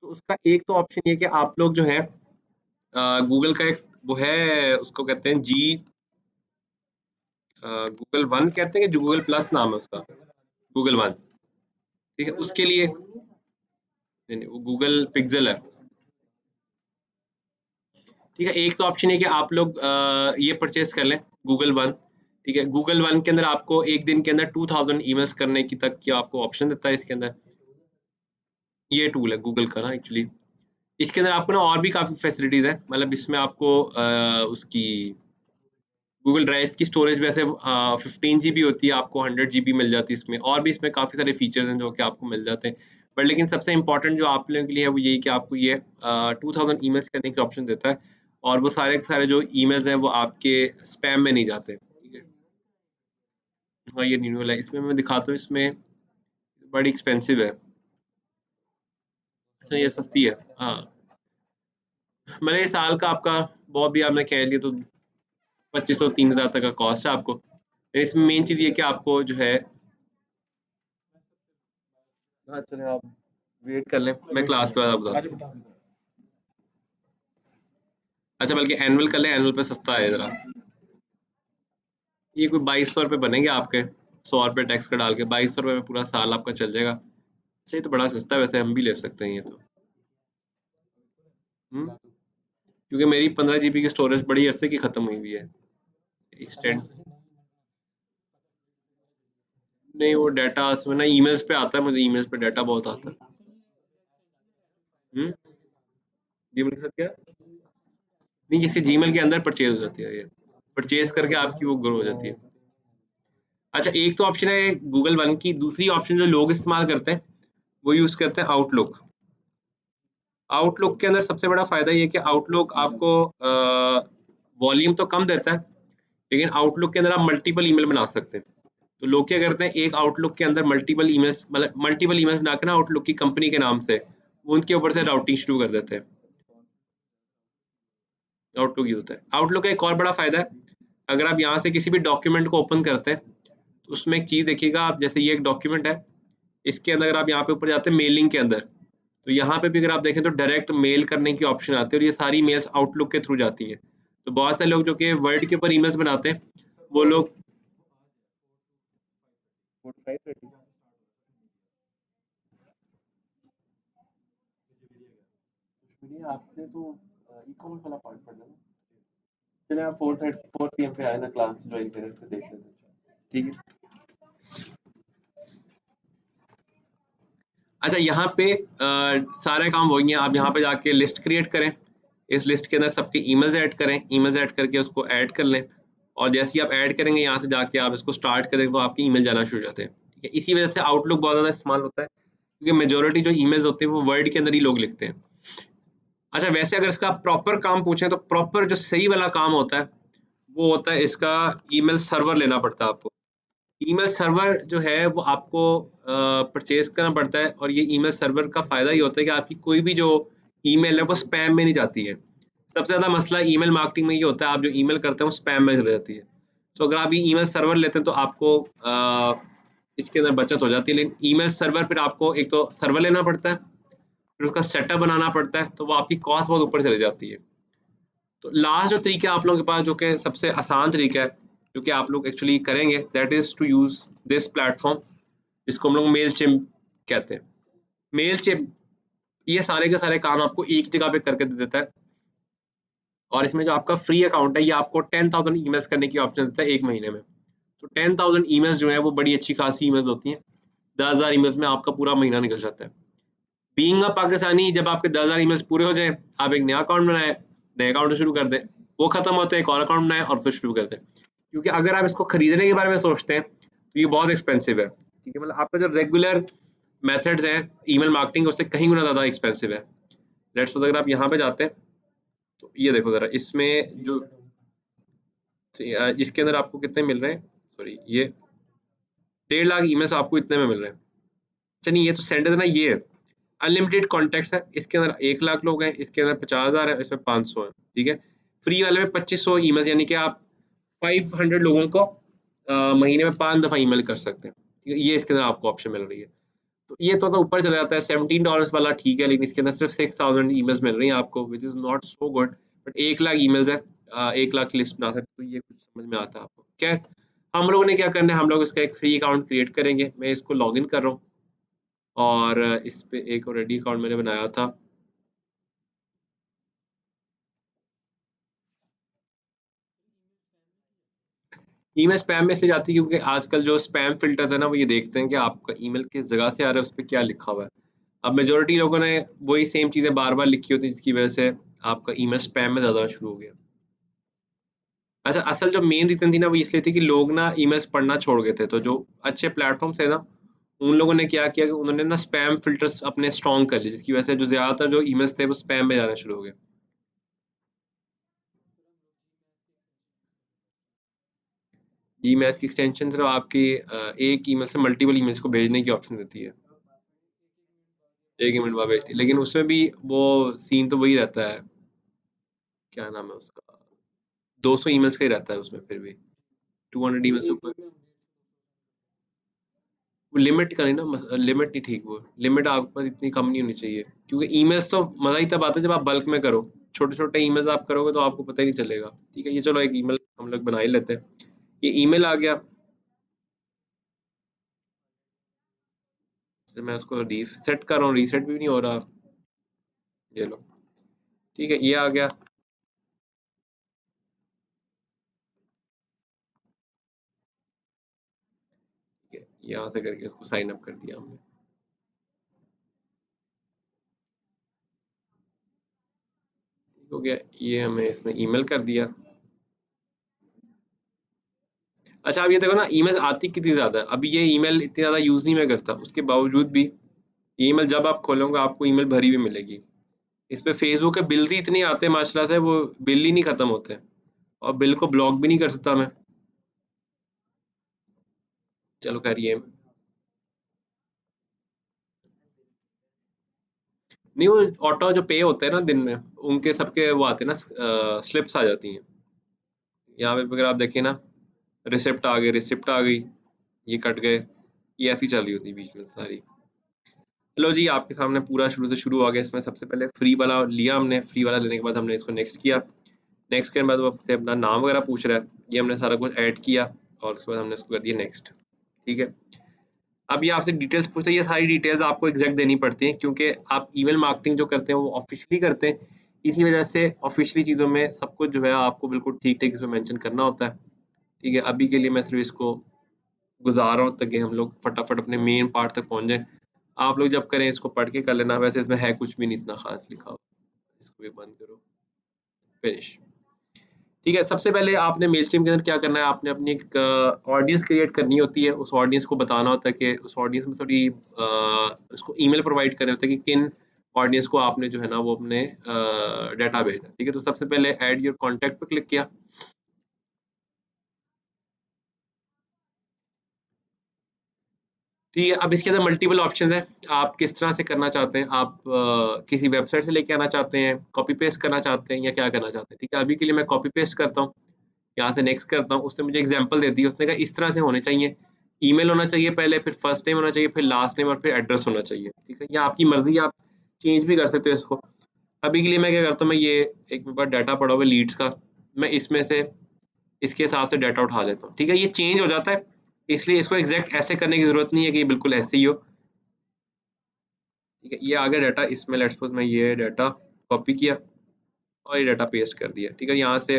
तो उसका एक तो ऑप्शन ये कि आप लोग जो है गूगल का एक वो है, उसको कहते हैं गूगल वन कहते हैं कि जो गूगल प्लस नाम है उसका, गूगल वन, ठीक है। उसके लिए नहीं नहीं, वो गूगल पिक्सल है, ठीक है। एक तो ऑप्शन है कि आप लोग ये परचेज कर लें गूगल वन, ठीक है। गूगल वन के अंदर आपको एक दिन के अंदर 2000 ईमेल्स करने की तक की आपको ऑप्शन देता है इसके अंदर। ये टूल है गूगल का ना एक्चुअली। इसके अंदर आपको ना और भी काफ़ी फैसिलिटीज़ है, मतलब इसमें आपको उसकी गूगल ड्राइव की स्टोरेज वैसे 15 GB होती है, आपको 100 GB मिल जाती है इसमें, और भी इसमें काफ़ी सारे फीचर्स हैं जो कि आपको मिल जाते हैं। बट लेकिन सबसे इंपॉर्टेंट जो आप लोगों के लिए है वो यही कि आपको ये 2000 ईमेल्स करने की ऑप्शन देता है, और वो सारे के सारे जो ईमेल्स हैं वो आपके स्पैम में नहीं जाते, ठीक है। हाँ ये रिन्यूअल है, इसमें मैं दिखाता हूँ, इसमें बड़ी एक्सपेंसिव है। अच्छा ये सस्ती है, हाँ। मैंने इस साल का आपका बहुत भी आपने कह लिया तो 2500-3000 तक का कॉस्ट है आपको। इसमें मेन चीज़ ये कि आपको जो है, हाँ चले आप वेट कर लें, मैं क्लास के बाद आपको बताता हूँ। अच्छा बल्कि एनुअल कर लें, एनुअल पे सस्ता है ज़रा। ये कोई 2200 रुपये बनेंगे आपके, 100 रुपये टैक्स का डाल के 2200 रुपये में पूरा साल आपका चल जाएगा। सही तो बड़ा सस्ता है, वैसे हम भी ले सकते हैं ये तो। क्योंकि मेरी 15 GB की स्टोरेज बड़ी अरसे की ख़त्म हुई हुई है। एक्सटेंड नहीं, वो डाटा उसमें ना ईमेल्स पे आता है, मुझे ईमेल्स पे डाटा बहुत आता है। जीमेल के साथ क्या? नहीं, जैसे जीमेल के अंदर परचेज हो जाती है, ये परचेज करके आपकी वो ग्रो हो जाती है। अच्छा एक तो ऑप्शन है गूगल वन की, दूसरी ऑप्शन जो लोग इस्तेमाल करते हैं वो यूज़ करते हैं आउटलुक। आउटलुक के अंदर सबसे बड़ा फ़ायदा ये है कि आउटलुक आपको वॉल्यूम तो कम देता है, लेकिन आउटलुक के अंदर आप मल्टीपल ईमेल बना सकते हैं। तो लोग क्या करते हैं, एक आउटलुक के अंदर मल्टीपल ईमेल्स, मतलब मल्टीपल ईमेल्स बना के ना आउटलुक की कंपनी के नाम से वो उनके ऊपर से राउटिंग शुरू कर देते हैं। आउटलुक यूज़ होता है। आउटलुक का एक और बड़ा फ़ायदा है, अगर आप यहाँ से किसी भी डॉक्यूमेंट को ओपन करते हैं तो उसमें एक चीज़ देखिएगा आप, जैसे ये एक डॉक्यूमेंट है, इसके अंदर अगर आप यहाँ पे ऊपर जाते हैं मेलिंग के अंदर, तो यहाँ पे भी अगर आप देखें तो डायरेक्ट मेल करने की ऑप्शन आती है, और ये सारी मेल्स आउटलुक के थ्रू जाती हैं। तो बहुत सारे लोग जो कि वर्ड के ऊपर ईमेल्स बनाते हैं वो लोग आपने तो ई-कॉमर्स वाला पार्ट पढ़ना है। चलिए आप 4 PM पे आए ना, क्लास ज्वाइन करें फिर देख लेते हैं, ठीक है। अच्छा यहाँ पे सारे काम हो गए हैं, आप यहाँ पे जाके लिस्ट क्रिएट करें, इस लिस्ट के अंदर सबके ईमेल्स ऐड करें, ईमेल्स ऐड करके उसको ऐड कर लें, और जैसे ही आप ऐड करेंगे यहाँ से जाके आप इसको स्टार्ट करें तो आपकी ईमेल जाना शुरू हो जाते हैं, ठीक है। इसी वजह से आउटलुक बहुत ज़्यादा इस्तेमाल होता है, क्योंकि मेजोरिटी जो ईमेल्स होते हैं वो वर्ड के अंदर ही लोग लिखते हैं। अच्छा वैसे अगर इसका प्रॉपर काम पूछें तो प्रॉपर जो सही वाला काम होता है वो होता है इसका ईमेल सर्वर लेना पड़ता है आपको। ईमेल सर्वर जो है वो आपको परचेज करना पड़ता है, और ये ईमेल सर्वर का फ़ायदा ये होता है कि आपकी कोई भी जो ईमेल है वो स्पैम में नहीं जाती है। सबसे ज़्यादा मसला ईमेल मार्केटिंग में ये होता है, आप जो ईमेल करते हैं वो स्पैम में चली जाती है। तो अगर आप ये ईमेल सर्वर लेते हैं तो आपको इसके अंदर बचत हो जाती है, लेकिन ईमेल सर्वर फिर आपको एक तो सर्वर लेना पड़ता है, फिर उसका सेटअप बनाना पड़ता है, तो वो आपकी कॉस्ट बहुत ऊपर चली जाती है। तो लास्ट जो तरीका है आप लोगों के पास, जो कि सबसे आसान तरीका है, जो कि आप लोग एक्चुअली करेंगे, that is to use this platform, जिसको हम लोग मेलचिम्प कहते हैं। मेलचिम्प ये सारे के सारे काम आपको एक जगह पे करके दे देता है, और इसमें जो आपका फ्री अकाउंट है ये आपको 10,000 ईमेल्स करने की ऑप्शन देता है एक महीने में। तो 10,000 ईमेल्स जो है वो बड़ी अच्छी खासी ईमेल्स होती हैं, 10,000 ईमेल्स में आपका पूरा महीना निकल जाता है। बीइंग अ पाकिस्तानी, जब आपके 10,000 ईमेल्स पूरे हो जाए, आप एक नया अकाउंट बनाएं, नए अकाउंट से शुरू कर दें, वो खत्म होते हैं एक और अकाउंट बनाएं और फिर शुरू कर दें। क्योंकि अगर आप इसको खरीदने के बारे में सोचते हैं तो ये बहुत एक्सपेंसिव है, ठीक है। मतलब आपका जो रेगुलर मेथड्स हैं ईमेल मार्केटिंग उससे कहीं गुना ज़्यादा एक्सपेंसिव है। लेट्स सपोज अगर आप यहाँ पे जाते हैं तो ये देखो ज़रा, इसमें जो इसके अंदर आपको कितने मिल रहे हैं, सॉरी ये 1.5 लाख ईमेल्स आपको इतने में मिल रहे हैं। अच्छा नहीं, ये तो सेंडर्स ना, ये है अनलिमिटेड कॉन्टैक्ट्स है, इसके अंदर 1 लाख लोग हैं, इसके अंदर 50,000 है, इसमें 500 है, ठीक है। फ्री वाले में 2500 ईमेल, यानी कि आप 500 लोगों को महीने में 5 दफ़ा ईमेल कर सकते हैं, ठीक है। ये इसके अंदर आपको ऑप्शन मिल रही है। तो ये तो ऊपर चला जाता है, $17 वाला ठीक है, लेकिन इसके अंदर सिर्फ 6000 ईमेल्स मिल रही हैं आपको, which is not so good. But 1 lakh emails है, 1 लाख की लिस्ट बना सकते, तो ये कुछ समझ में आता है आपको। खैर, हम लोगों ने क्या करना है, हम लोग इसका एक फ्री अकाउंट क्रिएट करेंगे। मैं इसको लॉगिन कर रहा हूँ और इस पे एक ऑलरेडी अकाउंट मैंने बनाया था। ईमेल स्पैम मैसेज आती है क्योंकि आजकल जो स्पैम फिल्टर्स है ना, वो ये देखते हैं कि आपका ईमेल किस जगह से आ रहा है, उस पे क्या लिखा हुआ है। अब मेजॉरिटी लोगों ने वही सेम चीज़ें बार-बार लिखी होती हैं, जिसकी वजह से आपका ईमेल स्पैम में ज़्यादा आना शुरू हो गया। अच्छा, असल जो मेन रीज़न थी ना, वो इसलिए थी कि लोग ना ईमेल्स पढ़ना छोड़ गए थे। तो जो अच्छे प्लेटफ़ॉर्म्स थे ना, उन लोगों ने क्या किया कि उन्होंने ना स्पैम फ़िल्टर्स अपने स्ट्रॉन्ग कर लिए, जिसकी वजह से जो ज़्यादातर जो ईमेल्स थे, वो स्पैम में जाना शुरू हो गए। जीमेल्स की एक्सटेंशन सिर्फ़ आपकी एक ईमेल से मल्टीपल ईमेल्स को भेजने की ऑप्शन देती है। 1 ही मिनट बाद भेजती है, लेकिन उसमें भी वो सीन तो वही रहता है, क्या नाम है उसका? 200 ईमेल्स का ही रहता है उसमें फिर भी, 200 ईमेल्स से ऊपर। वो लिमिट का नहीं ना, लिमिट नहीं ठीक, वो लिमिट आपके पास इतनी कम नहीं होनी चाहिए, क्योंकि ईमेल्स तो मज़ा ही तब आता है जब आप बल्क में करो। छोटे-छोटे ईमेल्स आप करोगे तो आपको पता ही नहीं चलेगा। ठीक है, ये चलो एक ईमेल हम लोग बना ही लेते हैं। ये ईमेल आ गया, तो मैं उसको रीसेट कर रहा हूँ, रीसेट भी नहीं हो रहा। ये लो, ठीक है, ये आ गया। ठीक है, यहाँ से करके इसको साइन अप कर दिया हमने। ठीक हो गया, ये हमें इसने ईमेल कर दिया। अच्छा, अब ये देखो ना, ईमेल आती कितनी ज़्यादा है। अभी ये ईमेल इतनी ज़्यादा यूज़ नहीं मैं करता, उसके बावजूद भी ईमेल जब आप खोलोगे आपको ईमेल भरी हुई मिलेगी। इस पे फेसबुक के बिल्स ही इतने आते हैं माशाल्लाह से, वो बिल ही नहीं खत्म होते, और बिल को ब्लॉक भी नहीं कर सकता मैं। चलो खैर, ये नहीं, वो ऑटो जो पे होते हैं ना दिन में, उनके सबके वो आते हैं ना, स्लिप्स आ जाती हैं। यहाँ पे अगर आप देखें ना, रिसिप्ट आ गई, रिसिप्ट आ गई, ये कट गए, ये ऐसी चल रही होती है बीच में सारी। चलो जी, आपके सामने पूरा शुरू से शुरू आ गया। इसमें सबसे पहले फ्री वाला लिया हमने, फ्री वाला लेने के बाद हमने इसको नेक्स्ट किया। नेक्स्ट के बाद वो आपसे अपना नाम वगैरह पूछ रहा है, ये हमने सारा कुछ ऐड किया और उसके बाद हमने इसको कर दिया नेक्स्ट। ठीक है, अब ये आपसे डिटेल्स पूछता है, ये सारी डिटेल्स आपको एग्जैक्ट देनी पड़ती हैं, क्योंकि आप ईमेल मार्केटिंग जो करते हैं वो ऑफिशियली करते हैं। इसी वजह से ऑफिशियली चीज़ों में सब कुछ जो है आपको बिल्कुल ठीक ठीक इसमें मेंशन करना होता है। ठीक है, अभी के लिए मैं सिर्फ इसको गुजार रहा हूँ ताकि हम लोग फटाफट अपने मेन पार्ट तक पहुंच जाएं। आप लोग जब करें इसको पढ़ के कर लेना, वैसे इसमें है कुछ भी नहीं इतना खास लिखा हुआ। इसको भी बंद करो, फिनिश। ठीक है, सबसे पहले आपने मेलस्ट्रीम के अंदर क्या करना है, आपने अपनी एक ऑडियंस क्रिएट करनी होती है। उस ऑडियंस को बताना होता है कि उस ऑडियंस में थोड़ी उसको ईमेल प्रोवाइड करने होते हैं कि किन ऑडियंस को आपने जो है ना वो अपने डाटा भेजना है। ठीक है, तो सबसे पहले ऐड योर कॉन्टैक्ट पे क्लिक किया। ठीक है, अब इसके अंदर मल्टीपल ऑप्शन है, आप किस तरह से करना चाहते हैं। आप किसी वेबसाइट से लेके आना चाहते हैं, कॉपी पेस्ट करना चाहते हैं, या क्या करना चाहते हैं। ठीक है, अभी के लिए मैं कॉपी पेस्ट करता हूँ, यहाँ से नेक्स्ट करता हूँ। उसने मुझे एग्जांपल दे दी, उसने कहा इस तरह से होने चाहिए, ईमेल होना चाहिए पहले, फिर फर्स्ट नेम होना चाहिए, फिर लास्ट नेम, और फिर एड्रेस होना चाहिए। ठीक है, ये आपकी मर्जी, आप चेंज भी कर सकते हो इसको। अभी के लिए मैं क्या करता हूँ, मैं ये एक मेरे पास डाटा पड़ा हुआ है लीड्स का, मैं इसमें से इसके हिसाब से डाटा उठा लेता हूँ। ठीक है, ये चेंज हो जाता है, इसलिए इसको एग्जैक्ट ऐसे करने की जरूरत नहीं है कि ये बिल्कुल ऐसे ही हो। ठीक है, ये आ गया डाटा, इसमें लेट्स सपोज मैं ये डाटा कॉपी किया और ये डाटा पेस्ट कर दिया। ठीक है, यहाँ से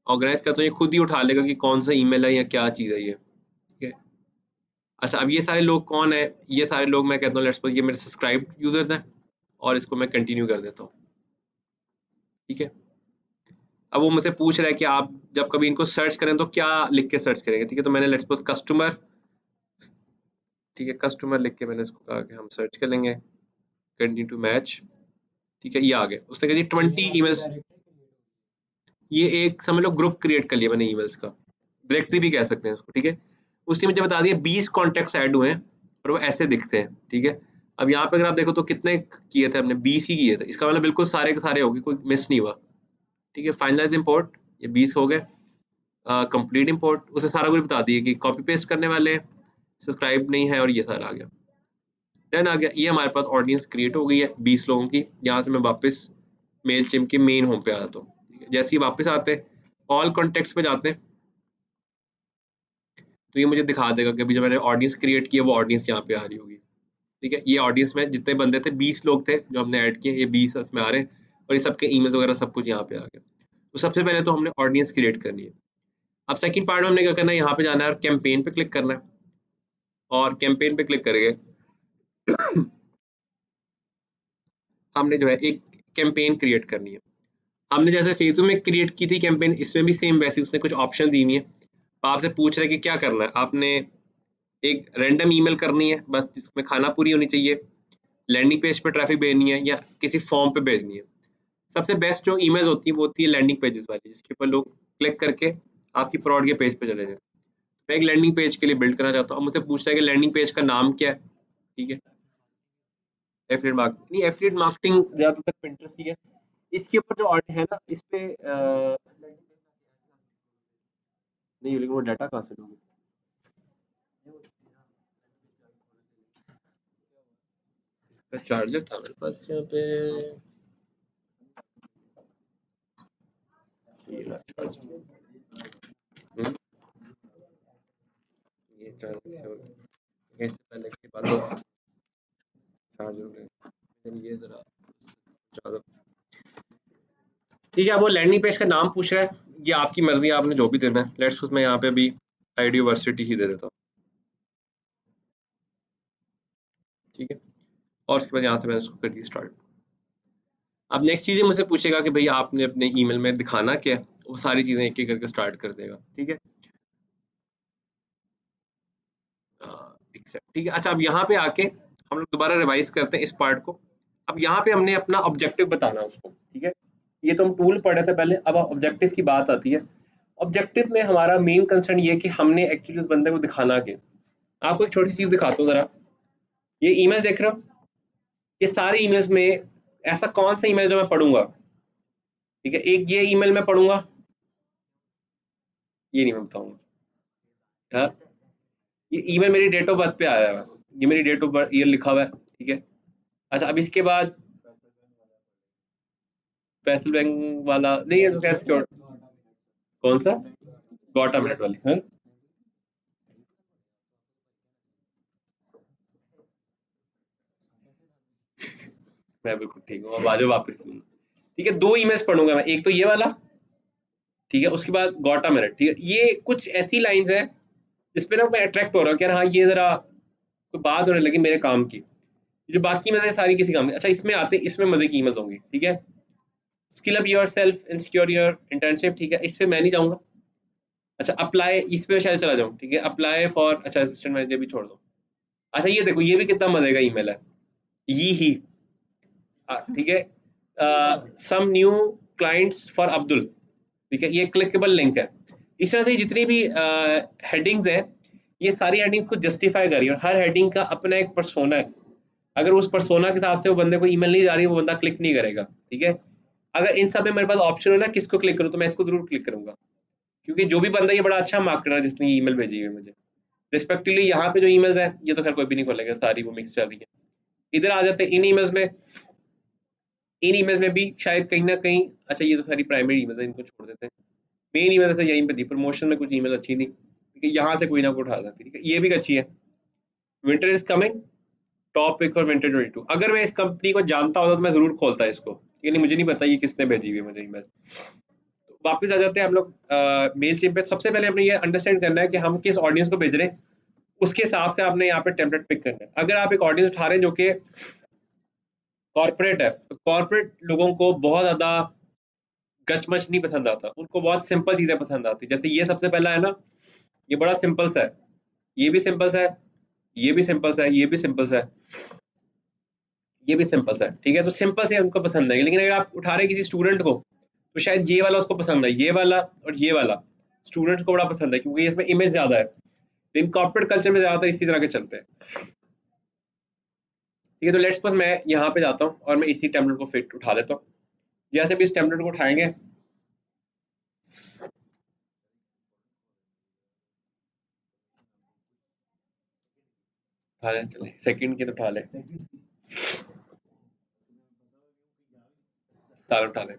ऑर्गेनाइज करता हूँ, ये खुद ही उठा लेगा कि कौन सा ईमेल है या क्या चीज़ है ये। ठीक है, अच्छा, अब ये सारे लोग कौन है, ये सारे लोग मैं कहता हूँ लेट्स सपोज ये मेरे सब्सक्राइब्ड यूजर्स हैं, और इसको मैं कंटिन्यू कर देता हूँ। ठीक है, अब वो मुझसे पूछ रहा है कि आप जब कभी इनको सर्च करें तो क्या लिख के सर्च करेंगे। ठीक है, तो मैंने लेट्स सपोज कस्टमर, ठीक है, कस्टमर लिख के मैंने इसको कहा कि हम सर्च कर लेंगे, कंटिन्यू टू मैच। ठीक है, ये आ गया, उसने कहा जी 20 ईमेल्स, ये एक समझ लो ग्रुप क्रिएट कर लिया मैंने ईमेल्स का, डायरेक्टरी भी कह सकते हैं उसको। ठीक है, उसने मुझे बता दिया 20 कॉन्टैक्ट्स ऐड हुए हैं और वो ऐसे दिखते हैं। ठीक है, अब यहाँ पे अगर आप देखो तो कितने किए थे हमने, 20 ही किए थे, इसका मतलब बिल्कुल सारे के सारे हो गए, कोई मिस नहीं हुआ। ठीक है, फाइनलाइज इंपोर्ट, ये 20 हो गए। कंप्लीट इंपोर्ट, उसे सारा कुछ बता दिए कि कॉपी पेस्ट करने वाले, सब्सक्राइब नहीं है, और ये सारा आ गया, डन आ गया। ये हमारे पास ऑडियंस क्रिएट हो गई है 20 लोगों की। यहाँ से मैं वापस मेलचिम्प के मेन होम पे आ जाता हूँ। ठीक है, जैसे ही वापस आते हैं, ऑल कॉन्टेक्ट्स पे जाते हैं, तो ये मुझे दिखा देगा कि अभी जो मैंने ऑडियंस क्रिएट किया वो ऑडियंस यहाँ पे आ रही होगी। ठीक है, ये ऑडियंस में जितने बंदे थे 20 लोग थे जो हमने ऐड किए, ये 20 इसमें आ रहे हैं, और ये सबके ईमेल्स वगैरह सब कुछ यहाँ पे आ गया। तो सबसे पहले तो हमने ऑडियंस क्रिएट करनी है। अब सेकंड पार्ट में हमने क्या करना है, यहाँ पे जाना है और कैंपेन पे क्लिक करना है, और कैंपेन पे क्लिक करेंगे हमने जो है एक कैंपेन क्रिएट करनी है। हमने जैसे फेसबुक में क्रिएट की थी कैंपेन, इसमें भी सेम वैसे उसने कुछ ऑप्शन दी हुई है। आपसे पूछ रहे हैं कि क्या करना है, आपने एक रैंडम ईमेल करनी है बस, जिसमें खाना पूरी होनी चाहिए, लैंडिंग पेज पे ट्रैफिक भेजनी है, या किसी फॉर्म पे भेजनी है। सबसे बेस्ट जो ईमेल्स होती है वो होती है लैंडिंग पेजेस वाली, जिसके ऊपर लोग क्लिक करके आपकी प्रोडक्ट के पेज पे चले जाते हैं। मैं एक लैंडिंग पेज के लिए बिल्ड करना चाहता हूँ, मुझसे पूछता है कि लैंडिंग पेज का नाम क्या है। ठीक है, एफिलिएट मार्केटिंग नहीं, एफिलिएट मार्केटिंग ज्यादातर पिंटरेस्ट ही है। इसके ऊपर जो आर्ट है ना, इस पे नहीं, लेकिन वो डाटा कहाँ से लोगे? इसका चार्जर था मेरे पास यहाँ पे, ये रहा चार्जर। ये चार्जर इससे पहले की बात हो, चार्जर ये जरा ज्यादा। ठीक है, अब वो लैंडिंग पेज का नाम पूछ रहा है, ये आपकी मर्जी, आपने जो भी देना है। लेट्स मैं यहाँ पे अभी आईडी यूनिवर्सिटी ही दे देता हूँ। ठीक है, और उसके बाद यहाँ से मैंने इसको कर दी स्टार्ट। अब नेक्स्ट चीज़ें मुझसे पूछेगा कि भाई आपने अपने ईमेल में दिखाना क्या है, वो सारी चीज़ें एक एक करके स्टार्ट कर देगा। ठीक है, ठीक है। अच्छा, अब यहाँ पे आके हम लोग दोबारा रिवाइज करते हैं इस पार्ट को। अब यहाँ पे हमने अपना ऑब्जेक्टिव बताना उसको। ठीक है, ये तो हम टूल पढ़े थे पहले, अब ऑब्जेक्टिव की बात आती है। ऑब्जेक्टिव में हमारा मेन कंसर्न ये है कि हमने एक्चुअली उस बंदे को दिखाना क्या। आपको एक छोटी चीज दिखाता हूँ जरा, ये ईमेल देख रहे हो, ये सारे ईमेल्स में ऐसा कौन सा ईमेल जो मैं पढ़ूंगा। ठीक है, एक ये ईमेल मैं पढ़ूंगा, ये नहीं मैं बताऊंगा। हाँ, ये ईमेल मेरी डेट ऑफ बर्थ पे आया है, ये मेरी डेट ऑफ बर्थ ईयर लिखा हुआ है। ठीक है, अच्छा, अब इसके बाद फैसल बैंक वाला नहीं है तो खैर सिक्योर, कौन सा गॉटा मिनट वाली। हाँ, मैं बिल्कुल ठीक हूँ, अब आ जाओ वापस। ठीक है, दो ईमेल्स पढ़ूंगा मैं, एक तो ये वाला, ठीक है, उसके बाद गॉटा मिनट। ठीक है, ये कुछ ऐसी लाइंस है जिसपे ना मैं अट्रैक्ट हो रहा हूँ कि यार हाँ, ये जरा कोई बात होने लगी मेरे काम की। जो बाकी में सारी किसी काम की। अच्छा, इसमें आते, इसमें मजे की ईमेल्स होंगी। ठीक है, skill up your self and secure your internship. ठीक है, इस पे मैं नहीं जाऊंगा। अच्छा, अप्लाई, इस पे शायद चला जाऊँ। ठीक है, अप्लाई फॉर, अच्छा असिस्टेंट मैनेजर भी छोड़ दो। अच्छा, ये देखो, ये भी कितना मजे का ईमेल है, ये ही। ठीक है, some new clients for Abdul. ठीक है, ये क्लिकेबल लिंक है। इस तरह से जितनी भी हेडिंग्स है, ये सारी हेडिंग्स को जस्टिफाई करिए, और हर हेडिंग का अपना एक पर्सोना है। अगर उस पर्सोना के हिसाब से वो बंदे को ईमेल नहीं जा रही है, वो बंदा क्लिक नहीं करेगा। ठीक है, अगर इन सब में मेरे पास ऑप्शन है ना किसको क्लिक करूँ, तो मैं इसको जरूर क्लिक करूंगा, क्योंकि जो भी बंदा, ये बड़ा अच्छा मार्केटर है जिसने ईमेल भेजी है मुझे। रिस्पेक्टिवली यहाँ पे जो ईमेल्स है, ये तो खैर कोई भी नहीं खोलेगा, सारी वो मिक्स चल रही है। इधर आ जाते हैं इन ईमेल्स में, इन ईमेल्स में भी शायद कहीं ना कहीं, अच्छा ये तो सारी प्राइमरी ईमेल्स है, इनको छोड़ देते हैं। मेन ईमेल से यहीं पे थी, प्रमोशन में कुछ ईमेल अच्छी थी, ठीक है, यहाँ से कोई ना कोई उठा सकती। ठीक है, ये भी अच्छी है, winter is coming, top pick for winter 22। अगर मैं इस कंपनी को जानता होता तो मैं जरूर खोलता इसको, यानी मुझे नहीं पता ये किसने भेजी हुई है मुझे ईमेल। तो वापस आ जाते हैं हम लोग मेल चिप पे। सबसे पहले हमने ये अंडरस्टैंड करना है कि हम किस ऑडियंस को भेज रहे हैं, उसके हिसाब से आपने यहाँ पे टेम्पलेट पिक करना है। अगर आप एक ऑडियंस उठा रहे हैं जो कि कॉर्पोरेट है, तो कॉर्पोरेट लोगों को बहुत ज्यादा गचमच नहीं पसंद आता, उनको बहुत सिंपल चीजें पसंद आती। जैसे ये सबसे पहला है ना, ये बड़ा सिंपल सा है, ये भी सिंपल सा है, ये भी सिंपल सा है, ये भी सिंपल सा है, ये भी सिंपल सा है। ठीक है, तो सिंपल से उनको पसंद है। लेकिन अगर आप उठा रहे किसी स्टूडेंट को, तो शायद ये वाला उसको पसंद है, ये वाला और ये वाला स्टूडेंट को बड़ा पसंद है, क्योंकि इसमें इमेज ज्यादा है। लेकिन कॉर्पोरेट कल्चर में ज्यादातर इसी तरह के चलते हैं। ठीक है, तो लेट्स सपोज मैं यहाँ पे जाता हूँ और मैं इसी टेम्पलेट को फिट उठा लेता हूँ। जैसे भी इस टेम्पलेट को उठाएंगे, उठा लें, चले सेकंड की तो उठा लें, सारे उठा लें।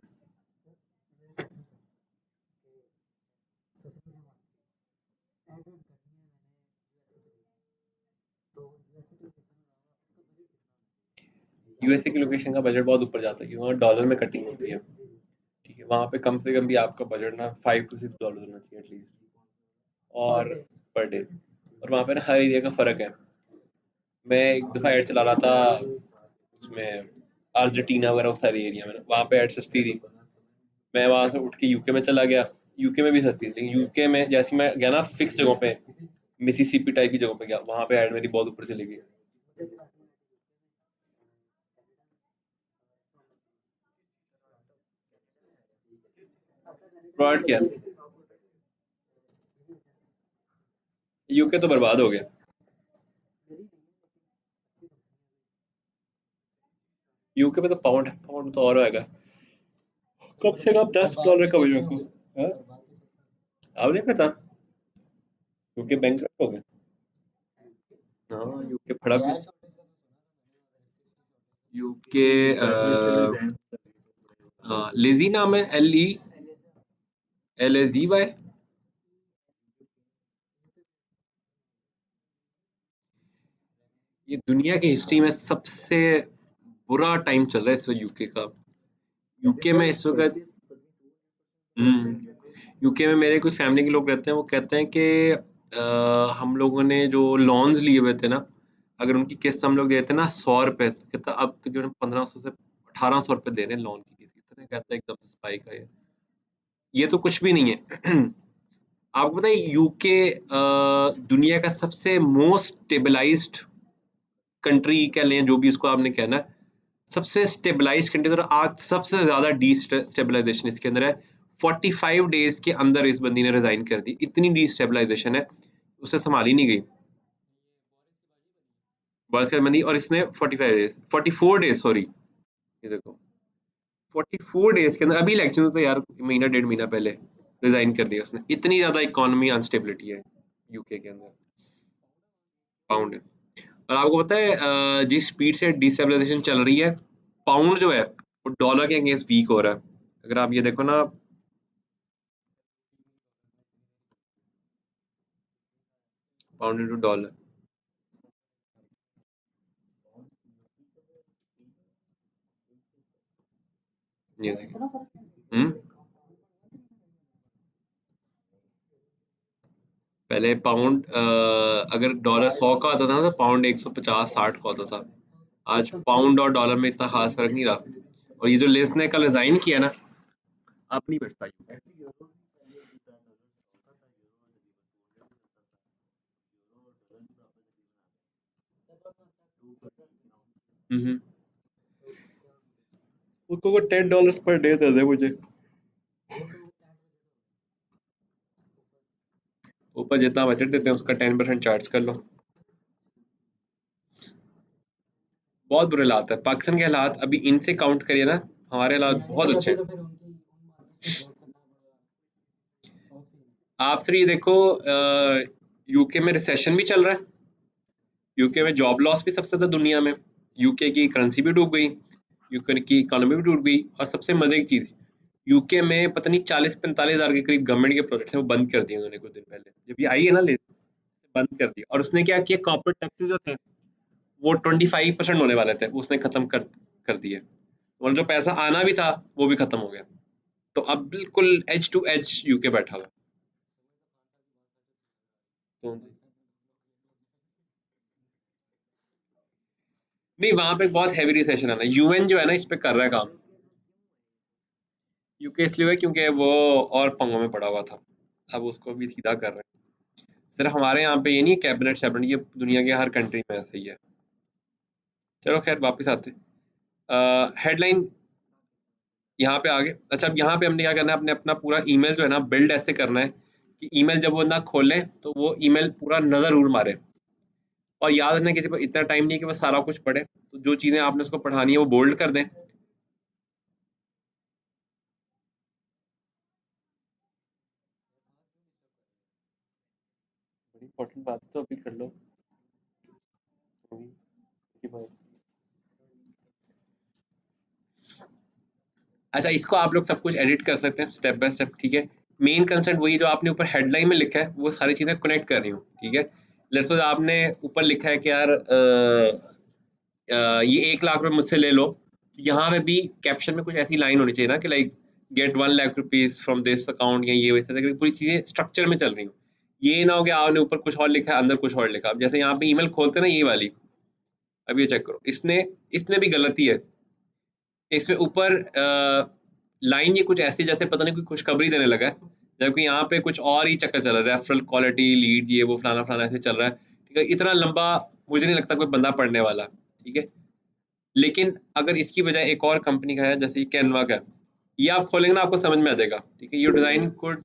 यूएसए की लोकेशन का बजट बहुत ऊपर जाता है क्योंकि वहाँ डॉलर में कटिंग होती है। ठीक है, वहाँ पे कम से कम भी आपका बजट ना $5 to $6 होना चाहिए एटलीस्ट, और पर डे। और वहाँ पे ना हर एरिया का फ़र्क है। मैं एक दफ़ा ऐड चला रहा था उसमें अर्जेंटीना वगैरह उस सारी एरिया में, वहाँ पे ऐड सस्ती थी। मैं वहाँ से उठ के यूके में चला गया, यूके में भी सस्ती थी, लेकिन यूके में जैसे मैं गया ना फिक्स जगहों पे, मिसिसिपी टाइप की जगहों पे गया, वहाँ पे ऐड मेरी बहुत ऊपर चली गई। फ्रॉड क्या, यूके तो बर्बाद हो गया। यूके में तो पाउंड है, पाउंड तो और होएगा, कम से कम $10 का बजट रखो। हाँ? अब नहीं पता, यूके बैंक हो गया। हाँ, यूके फड़क गया। यूके लेजी नाम है, LELAZY। ये दुनिया की हिस्ट्री में सबसे बुरा टाइम चल रहा है इस वक्त यूके का। यूके में इस वक्त यूके में मेरे कुछ फैमिली के लोग रहते हैं, वो कहते हैं कि हम लोगों ने जो लॉन्स लिए हुए थे ना, अगर उनकी किस्त हम लोग देते ना $100, तो कहता अब तकरीबन 1500 से 1800 रुपए दे रहे हैं लॉन की किस्त। कितने कहता है एकदम से स्पाइक है ये तो कुछ भी नहीं है। आपको पता है यूके दुनिया का सबसे मोस्ट स्टेबलाइज्ड कंट्री कह लें, जो भी उसको आपने कहना है, सबसे स्टेबलाइज्ड कंट्री, और आज सबसे ज्यादा डिस्टेबलाइजेशन इसके अंदर है। 45 डेज के अंदर इस बंदी ने रिजाइन कर दी, इतनी डिस्टेबलाइजेशन है, उसे संभाली नहीं गई बस का बंदी। और इसने 44 डेज सॉरी, ये देखो 44 डेज के अंदर, अभी इलेक्शन तो यार महीना डेढ़ महीना पहले रिजाइन कर दिया उसने। इतनी ज्यादा इकोनॉमी अनस्टेबिलिटी है यूके के अंदर, पाउंड है। और आपको पता है जिस स्पीड से डिस्टेबलाइजेशन चल रही है, पाउंड जो है वो डॉलर के अगेंस्ट वीक हो रहा है। अगर आप ये देखो ना, पाउंड इनटू डॉलर, यस। पहले पाउंड अगर डॉलर 100 का आता था तो पाउंड 150-60 का होता था। आज पाउंड और डॉलर में इतना खास फर्क नहीं रहा। और ये जो लिज ने कल रिजाइन किया ना, अब नहीं बैठता उसको वो $10 पर डे दे दे मुझे, ऊपर जितना बजट देते हैं उसका 10% चार्ज कर लो। बहुत बुरे हालात है पाकिस्तान के हालात, अभी इनसे काउंट करिए ना, हमारे हालात बहुत अच्छे हैं। आप सिर्फ ये देखो, यूके में रिसेशन भी चल रहा है, यूके में जॉब लॉस भी सबसे ज्यादा दुनिया में, यूके की करेंसी भी डूब गई, यूके की इकोनॉमी भी डूब गई। और सबसे मजे की चीज, यूके में पता नहीं 40-45 हजार के करीब गवर्नमेंट के प्रोजेक्ट्स हैं, वो बंद कर दिए उन्होंने कुछ दिन पहले, जब ये आई है ना बंद कर दिया। और उसने क्या किया, कॉर्पोरेट टैक्सेस जो थे वो 25% होने वाले थे, उसने खत्म कर दिए, और जो पैसा आना भी था वो भी खत्म हो गया। तो अब बिल्कुल एज टू एज यूके बैठा हुआ। तो नहीं, वहां पे बहुत हैवी रिसेशन आना, यूएन जो है ना इस पे कर रहा है काम। यूके इसलिए हुआ क्योंकि वो और पंगों में पड़ा हुआ था, अब उसको भी सीधा कर रहे हैं। सिर्फ हमारे यहाँ पे ये नहीं, कैबिनेट शैबिनेट, ये दुनिया के हर कंट्री में ऐसा ही है। चलो खैर वापस आते, हेडलाइन यहाँ पे आ गए। अच्छा, अब यहाँ पे हमने क्या करना है, अपने अपना पूरा ईमेल जो है ना बिल्ड ऐसे करना है कि ईमेल जब वो ना खोले तो वो ईमेल पूरा नजर जरूर मारे। और याद रखना किसी पर इतना टाइम नहीं है कि वो सारा कुछ पढ़े, तो जो चीज़ें आपने उसको पढ़ानी है वो बोल्ड कर दें। बड़ी इंपॉर्टेंट बात तो अभी कर लो। अच्छा, इसको आप लोग सब कुछ एडिट कर सकते हैं स्टेप बाय स्टेप, ठीक है। मेन कंसेंट वही जो आपने ऊपर हेडलाइन में लिखा है वो सारी चीज़ें कनेक्ट कर रही हूँ, ठीक है। लेट्स सपोज आपने ऊपर लिखा है कि यार ये 1 लाख रुपए मुझसे ले लो, यहाँ पे भी कैप्शन में कुछ ऐसी लाइन होनी चाहिए ना कि like get 1 lakh rupees from this account, या ये वैसे करके पूरी चीजें स्ट्रक्चर में चल रही हूँ। ये ना हो कि आपने ऊपर कुछ और लिखा है अंदर कुछ और लिखा। अब जैसे यहाँ पे ईमेल खोलते हैं ना, ये वाली, अब ये चेक करो, इसने इसमें भी गलती है। इसमें ऊपर लाइन ये कुछ ऐसी जैसे पता नहीं कोई खुशखबरी देने लगा है, जबकि यहाँ पे कुछ और ही चक्कर चल रहा है, रेफरल क्वालिटी लीड ये वो फलाना फलाना ऐसे चल रहा है, ठीक है। इतना लंबा मुझे नहीं लगता कोई बंदा पढ़ने वाला, ठीक है। लेकिन अगर इसकी बजाय एक और कंपनी का है जैसे कैनवा का है, ये आप खोलेंगे ना आपको समझ में आ जाएगा, ठीक है। Your design code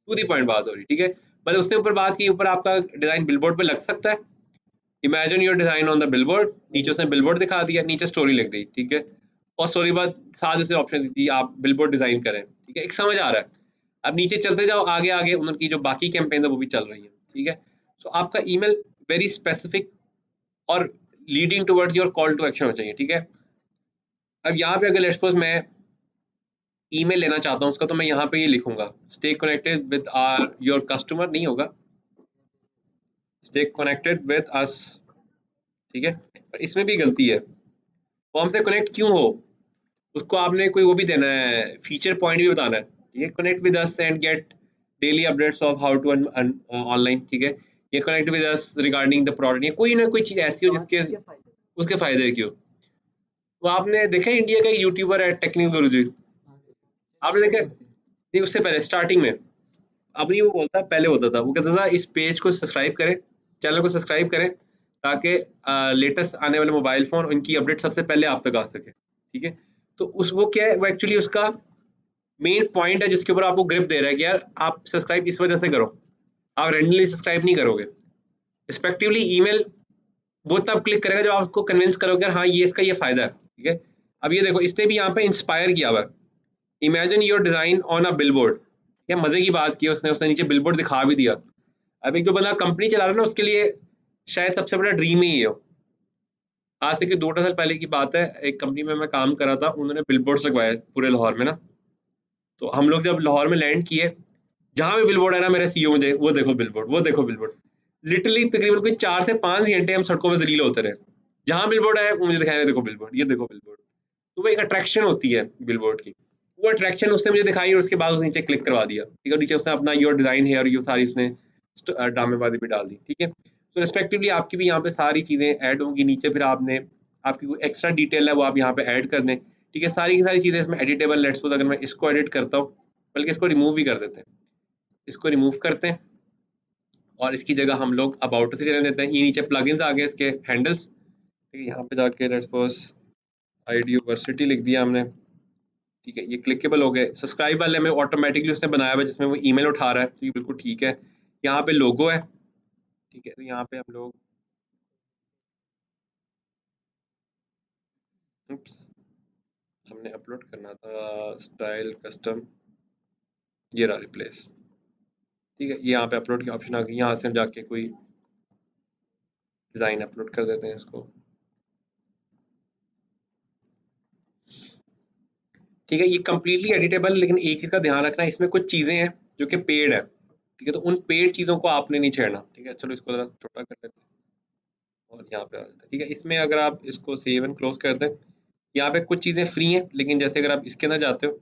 to the point बात हो रही, ठीक है। मतलब उसने ऊपर बात की, ऊपर आपका डिजाइन बिलबोर्ड पे लग सकता है। Imagine your design on the billboard, नीचे उसने बिलबोर्ड दिखा दिया, नीचे स्टोरी लिख दी, ठीक है। और स्टोरी बाद साथ उसे ऑप्शन दी थी आप बिलबोर्ड डिजाइन करें, ठीक है। एक समझ आ रहा है। अब नीचे चलते जाओ आगे आगे, उनकी जो बाकी कैंपेन है वो भी चल रही है, ठीक है। सो आपका ईमेल वेरी स्पेसिफिक और leading towards your call to action होना चाहिए, ठीक है। अब यहाँ पे अगर लेट्स सपोज मैं ईमेल लेना चाहता हूँ उसका, तो मैं यहाँ पे ये लिखूंगा, stay connected with our your customer, नहीं होगा, स्टे कनेक्टेड विद अस, ठीक है। पर इसमें भी गलती है, वो हमसे कनेक्ट क्यों हो, उसको आपने कोई वो भी देना है, फीचर पॉइंट भी बताना है, ठीक है। Connect with us and get daily updates of how to online, ठीक है। ये connect with us regarding the product, ये कोई ना कोई चीज ऐसी हो जिसके उसके फायदे क्यों। वो आपने देखा है इंडिया का यूट्यूबर है टेक्निकल गुरुजी, आपने देखा है? नहीं, उससे पहले स्टार्टिंग में, अब नहीं वो बोलता, पहले होता था, वो कहता था इस पेज को सब्सक्राइब करें, चैनल को सब्सक्राइब करें, ताकि लेटेस्ट आने वाले मोबाइल फोन उनकी अपडेट सबसे पहले आप तक आ सके, ठीक है। तो उस वो क्या है, वो एक्चुअली उसका मेन पॉइंट है जिसके ऊपर आपको ग्रिप दे रहा है कि यार आप सब्सक्राइब इस वजह से करो, आप रेंडमली सब्सक्राइब नहीं करोगे। रिस्पेक्टिवली ईमेल वो तब क्लिक करेगा जब आपको कन्विंस करोगे यार हाँ ये इसका ये फायदा है, ठीक है। अब ये देखो, इसने भी यहाँ पे इंस्पायर किया हुआ है, imagine your design on a billboard, क्या मजे की बात की उसने, उसने नीचे बिलबोर्ड दिखा भी दिया। अब एक जो बंदा कंपनी चला रहा है ना, उसके लिए शायद सबसे बड़ा ड्रीम ही हो। आज से कि 2-2 साल पहले की बात है, एक कंपनी में मैं काम कर रहा था, उन्होंने बिलबोर्ड्स लगवाए पूरे लाहौर में ना। तो हम लोग जब लाहौर में लैंड किए, जहाँ भी बिलबोर्ड है ना, मेरे सीईओ मुझे वो देखो बिलबोर्ड, वो देखो बिलबोर्ड, लिटरली तकरीबन कोई 4 से 5 घंटे हम सड़कों में दलील होते रहे, जहाँ बिलबोर्ड है वो मुझे दिखाया, देखो बिलबोर्ड, ये देखो बिलबोर्ड। तो वो एक अट्रैक्शन होती है बिलबोर्ड की, वो अट्रैक्शन उसने मुझे दिखाई और उसके बाद उसने नीचे क्लिक करवा दिया, ठीक है। नीचे उसने अपना योर डिजाइन है और ये सारी उसने ड्रामेबाजी भी डाल दी, ठीक है। तो रिस्पेक्टिवली आपकी भी यहाँ पे सारी चीजें ऐड होंगी नीचे, फिर आपने आपकी कोई एक्स्ट्रा डिटेल है वो आप यहाँ पे ऐड कर दें, ठीक है। सारी की सारी चीजें इसमें एडिटेबल। लेट्स सपोज अगर मैं इसको एडिट करता हूँ, बल्कि इसको रिमूव भी कर देते हैं, इसको रिमूव करते हैं और इसकी जगह हम लोग अबाउट से रहने देते हैं। ये नीचे प्लगइन्स आ गए इसके हैंडल्स, ठीक है। यहाँ पे जाके लेट्स सपोज आईडी यूनिवर्सिटी लिख दिया हमने, ठीक है। ये क्लिकेबल हो गए। सब्सक्राइब वाले में ऑटोमेटिकली उसने बनाया हुआ है जिसमें वो ईमेल उठा रहा है, तो ये बिल्कुल ठीक है। यहाँ पे लोगो है, ठीक है। तो यहाँ पे हम लोग हमने अपलोड करना था स्टाइल कस्टम, ये रहा रिप्लेस, ठीक है। ये यहाँ पे अपलोड की ऑप्शन आ गई, यहाँ से हम जाके कोई डिज़ाइन अपलोड कर देते हैं इसको, ठीक है। ये कम्प्लीटली एडिटेबल, लेकिन एक चीज़ का ध्यान रखना, इसमें कुछ चीज़ें हैं जो कि पेड है, ठीक है। तो उन पेड चीज़ों को आपने नहीं छेड़ना, ठीक है। चलो इसको ज़रा छोटा कर लेते हैं और यहाँ पे आ जाता है, ठीक है। इसमें अगर आप इसको सेव एंड क्लोज कर दें, यहाँ पे कुछ चीज़ें फ्री हैं, लेकिन जैसे अगर आप इसके अंदर जाते हो,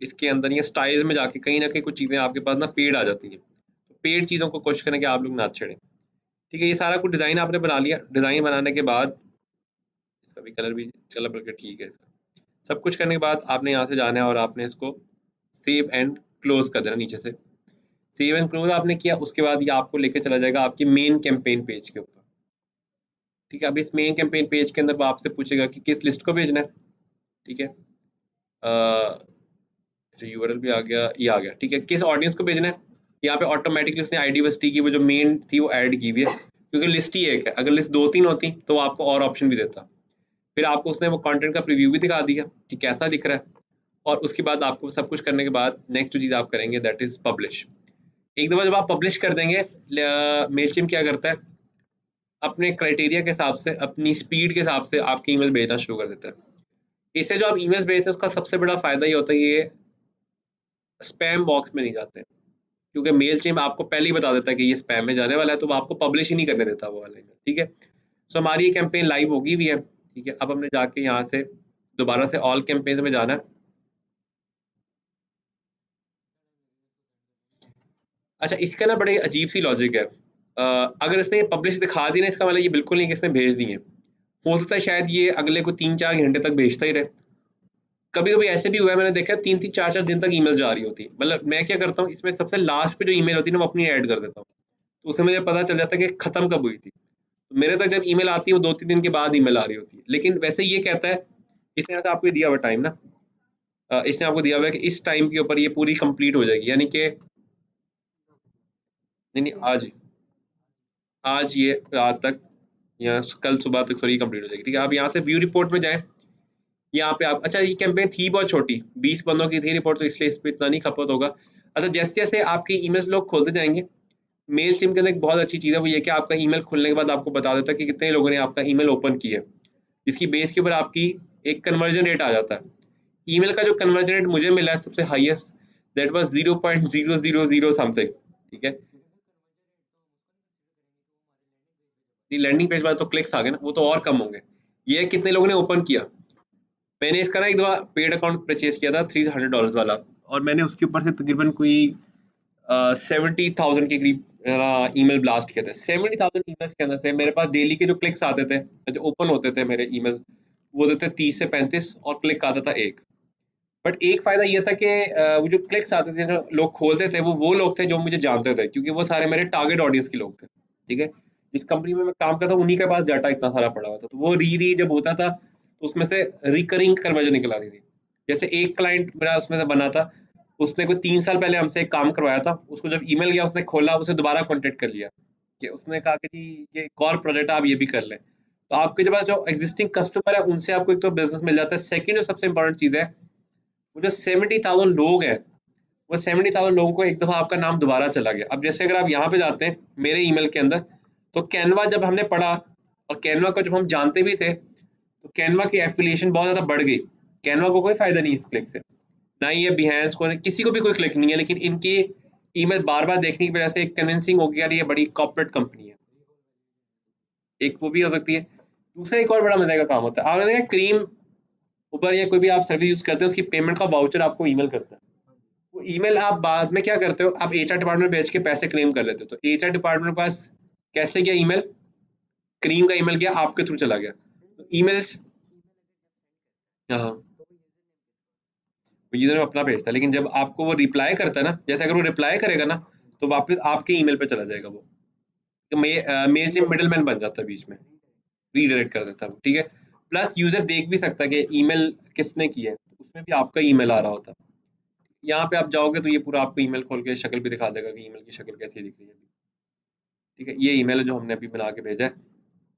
इसके अंदर ये स्टाइल्स में जाके कहीं ना कहीं कुछ चीज़ें आपके पास ना पेड आ जाती हैं। तो पेड चीज़ों को कोशिश करें कि आप लोग ना छेड़ें, ठीक है। ये सारा कुछ डिज़ाइन आपने बना लिया। डिज़ाइन बनाने के बाद इसका भी कलर भी चला बल्कि ठीक है, इसका सब कुछ करने के बाद आपने यहाँ से जाना है और आपने इसको सेव एंड क्लोज कर देना नीचे से। सेव एंड क्लोज आपने किया, उसके बाद ये आपको लेके चला जाएगा आपकी मेन कैंपेन पेज के ऊपर, ठीक है। अब इस मेन कैंपेन पेज के अंदर वो आपसे पूछेगा कि किस लिस्ट को भेजना है, ठीक है। अच्छा यूआरएल भी आ गया, ये आ गया, ठीक है। किस ऑडियंस को भेजना है, यहाँ पे ऑटोमेटिकली उसने आईडिवर्सिटी की वो जो मेन थी वो ऐड की हुई है, क्योंकि लिस्ट ही एक है। अगर लिस्ट 2-3 होती तो वो आपको और ऑप्शन भी देता। फिर आपको उसने वो कंटेंट का प्रीव्यू भी दिखा दिया कि कैसा दिख रहा है, और उसके बाद आपको सब कुछ करने के बाद नेक्स्ट जो चीज़ आप करेंगे दैट इज़ पब्लिश। एक दफ़ा जब आप पब्लिश कर देंगे, मेलचिम क्या करता है, अपने क्राइटेरिया के हिसाब से, अपनी स्पीड के हिसाब से आपकी ईमेल भेजना शुरू कर देता है। इससे जो आप ईमेल्स भेजते हैं उसका सबसे बड़ा फ़ायदा ये होता है, ये स्पैम बॉक्स में नहीं जाते, क्योंकि मेलचिम आपको पहले ही बता देता है कि ये स्पैम में जाने वाला है, तो वो आपको पब्लिश ही नहीं करने देता वो वाला ईमेल, ठीक है। सो हमारी ये कैंपेन लाइव होगी भी है, ठीक है। अब हमने जाके यहाँ से दोबारा से ऑल कैंपेन्स में जाना है। अच्छा, इसका ना बड़ी अजीब सी लॉजिक है। अगर इसने पब्लिश दिखा दी ना, इसका मतलब ये बिल्कुल नहीं कि इसने भेज दी है। हो सकता है शायद ये अगले को 3-4 घंटे तक भेजता ही रहे। कभी-कभी ऐसे भी हुआ है, मैंने देखा है 3-3 4-4 दिन तक ईमेल जा रही होती है। मतलब मैं क्या करता हूँ, इसमें सबसे लास्ट पे जो ईमेल होती है ना, वो अपनी ऐड कर देता हूँ। तो उससे मुझे पता चल जाता है कि खत्म कब हुई थी। तो मेरे तक जब ईमेल आती है वो 2-3 दिन के बाद ईमेल आ रही होती है। लेकिन वैसे ये कहता है, इसने तो आपको दिया हुआ टाइम ना, इसने आपको दिया हुआ है कि इस टाइम के ऊपर ये पूरी कंप्लीट हो जाएगी, यानी कि नहीं, आज ये रात तक या कल सुबह तक सॉरी कंप्लीट हो जाएगी, ठीक है। आप यहाँ से व्यू रिपोर्ट में जाएँ, यहाँ पे आप, अच्छा ये कैंपेन थी बहुत छोटी, 20 बंदों की थी रिपोर्ट, तो इसलिए इस पे इतना नहीं खपत होगा। अच्छा, जैसे-जैसे आपकी ईमेल्स लोग खोलते जाएँगे, मेल सिम के अंदर एक बहुत अच्छी चीज़ है, वो ये कि आपका ईमेल खुलने के बाद आपको बता देता है कि कितने लोगों ने आपका ईमेल ओपन किया है, जिसकी बेस के ऊपर आपकी एक कन्वर्जन रेट आ जाता है। ईमेल का जो कन्वर्जन रेट मुझे मिला है सबसे हाईएस्ट, दैट वाज़ 0.000 समथिंग, ठीक है। ये लैंडिंग पेज वाले तो क्लिक्स आ गए ना, वो तो और कम होंगे। ये है कितने लोगों ने ओपन किया। मैंने इसका ना एक दफ़ा पेड अकाउंट परचेज़ किया था $300 वाला, और मैंने उसके ऊपर से तकरीबन कोई 70,000 के करीब ईमेल ब्लास्ट किए थे। 70,000 ईमेल्स के अंदर से मेरे पास डेली के जो क्लिक्स आते थे, जो ओपन होते थे मेरे ईमेल्स, वो होते थे 30 से 35, और क्लिक आता था 1। बट एक फ़ायदा ये था कि वो जो क्लिक्स आते थे, जो लोग खोलते थे, वो लोग थे जो मुझे जानते थे, क्योंकि वो सारे मेरे टारगेट ऑडियंस के लोग थे, ठीक है। जिस कंपनी में मैं काम करता हूँ उन्हीं के पास डाटा इतना सारा पड़ा हुआ था, तो वो री जब होता था तो उसमें से रिकरिंग कन्वर्जन निकल आती थी। जैसे एक क्लाइंट मेरा उसमें से बना था, उसने कोई 3 साल पहले हमसे एक काम करवाया था, उसको जब ईमेल गया उसने खोला, उसे दोबारा कॉन्टैक्ट कर लिया, कि उसने कहा कि जी ये एक और प्रोजेक्ट है, आप ये भी कर लें। तो आपके जो पास जो एक्जिस्टिंग कस्टमर है उनसे आपको एक तो बिज़नेस मिल जाता है। सेकंड जो सबसे इम्पोर्टेंट चीज़ है, वो जो 70,000 लोग हैं, वो 70,000 लोगों को एक दफ़ा आपका नाम दोबारा चला गया। अब जैसे अगर आप यहाँ पे जाते हैं मेरे ईमेल के अंदर, तो कैनवा जब हमने पढ़ा, और कैनवा को जब हम जानते भी थे, तो कैनवा की एफिलिएशन बहुत ज़्यादा बढ़ गई। कैनवा को कोई फ़ायदा नहीं इस क्लिक से, ना ही ये बिहेंस को, किसी को भी कोई क्लिक नहीं है, लेकिन इनकी ईमेल बार-बार देखने की वजह से एक कन्विंसिंग हो गया, ये बड़ी कॉर्पोरेट कंपनी है। एक वो भी हो सकती है। दूसरा एक और बड़ा मज़े का काम होता है, आपने देखा क्रीम ऊपर या कोई भी आप सर्विस यूज़ करते हो, उसकी पेमेंट का वाउचर आपको ईमेल करता है। वो ईमेल आप बाद में क्या करते हो, आप एचआर डिपार्टमेंट भेज के पैसे क्लेम कर लेते हो। तो एचआर डिपार्टमेंट के पास कैसे गया ईमेल, क्रीम का ईमेल गया, आपके थ्रू चला गया। तो ईमेल्स, हाँ, वो यूजर अपना भेजता है, लेकिन जब आपको वो रिप्लाई करता है ना, जैसे अगर वो रिप्लाई करेगा ना, तो वापस आपके ईमेल पे चला जाएगा वो। तो मेल से मिडलमैन बन जाता है बीच में, रीडायरेक्ट कर देता है वो, ठीक है। प्लस यूजर देख भी सकता है कि ईमेल किसने की है, तो उसमें भी आपका ईमेल आ रहा होता है। यहाँ पे आप जाओगे तो ये पूरा आपको ईमेल खोल के शक्ल भी दिखा देगा कि ईमेल की शक्ल कैसी दिख रही है, ठीक है। ये ईमेल है जो हमने अभी बना के भेजा है,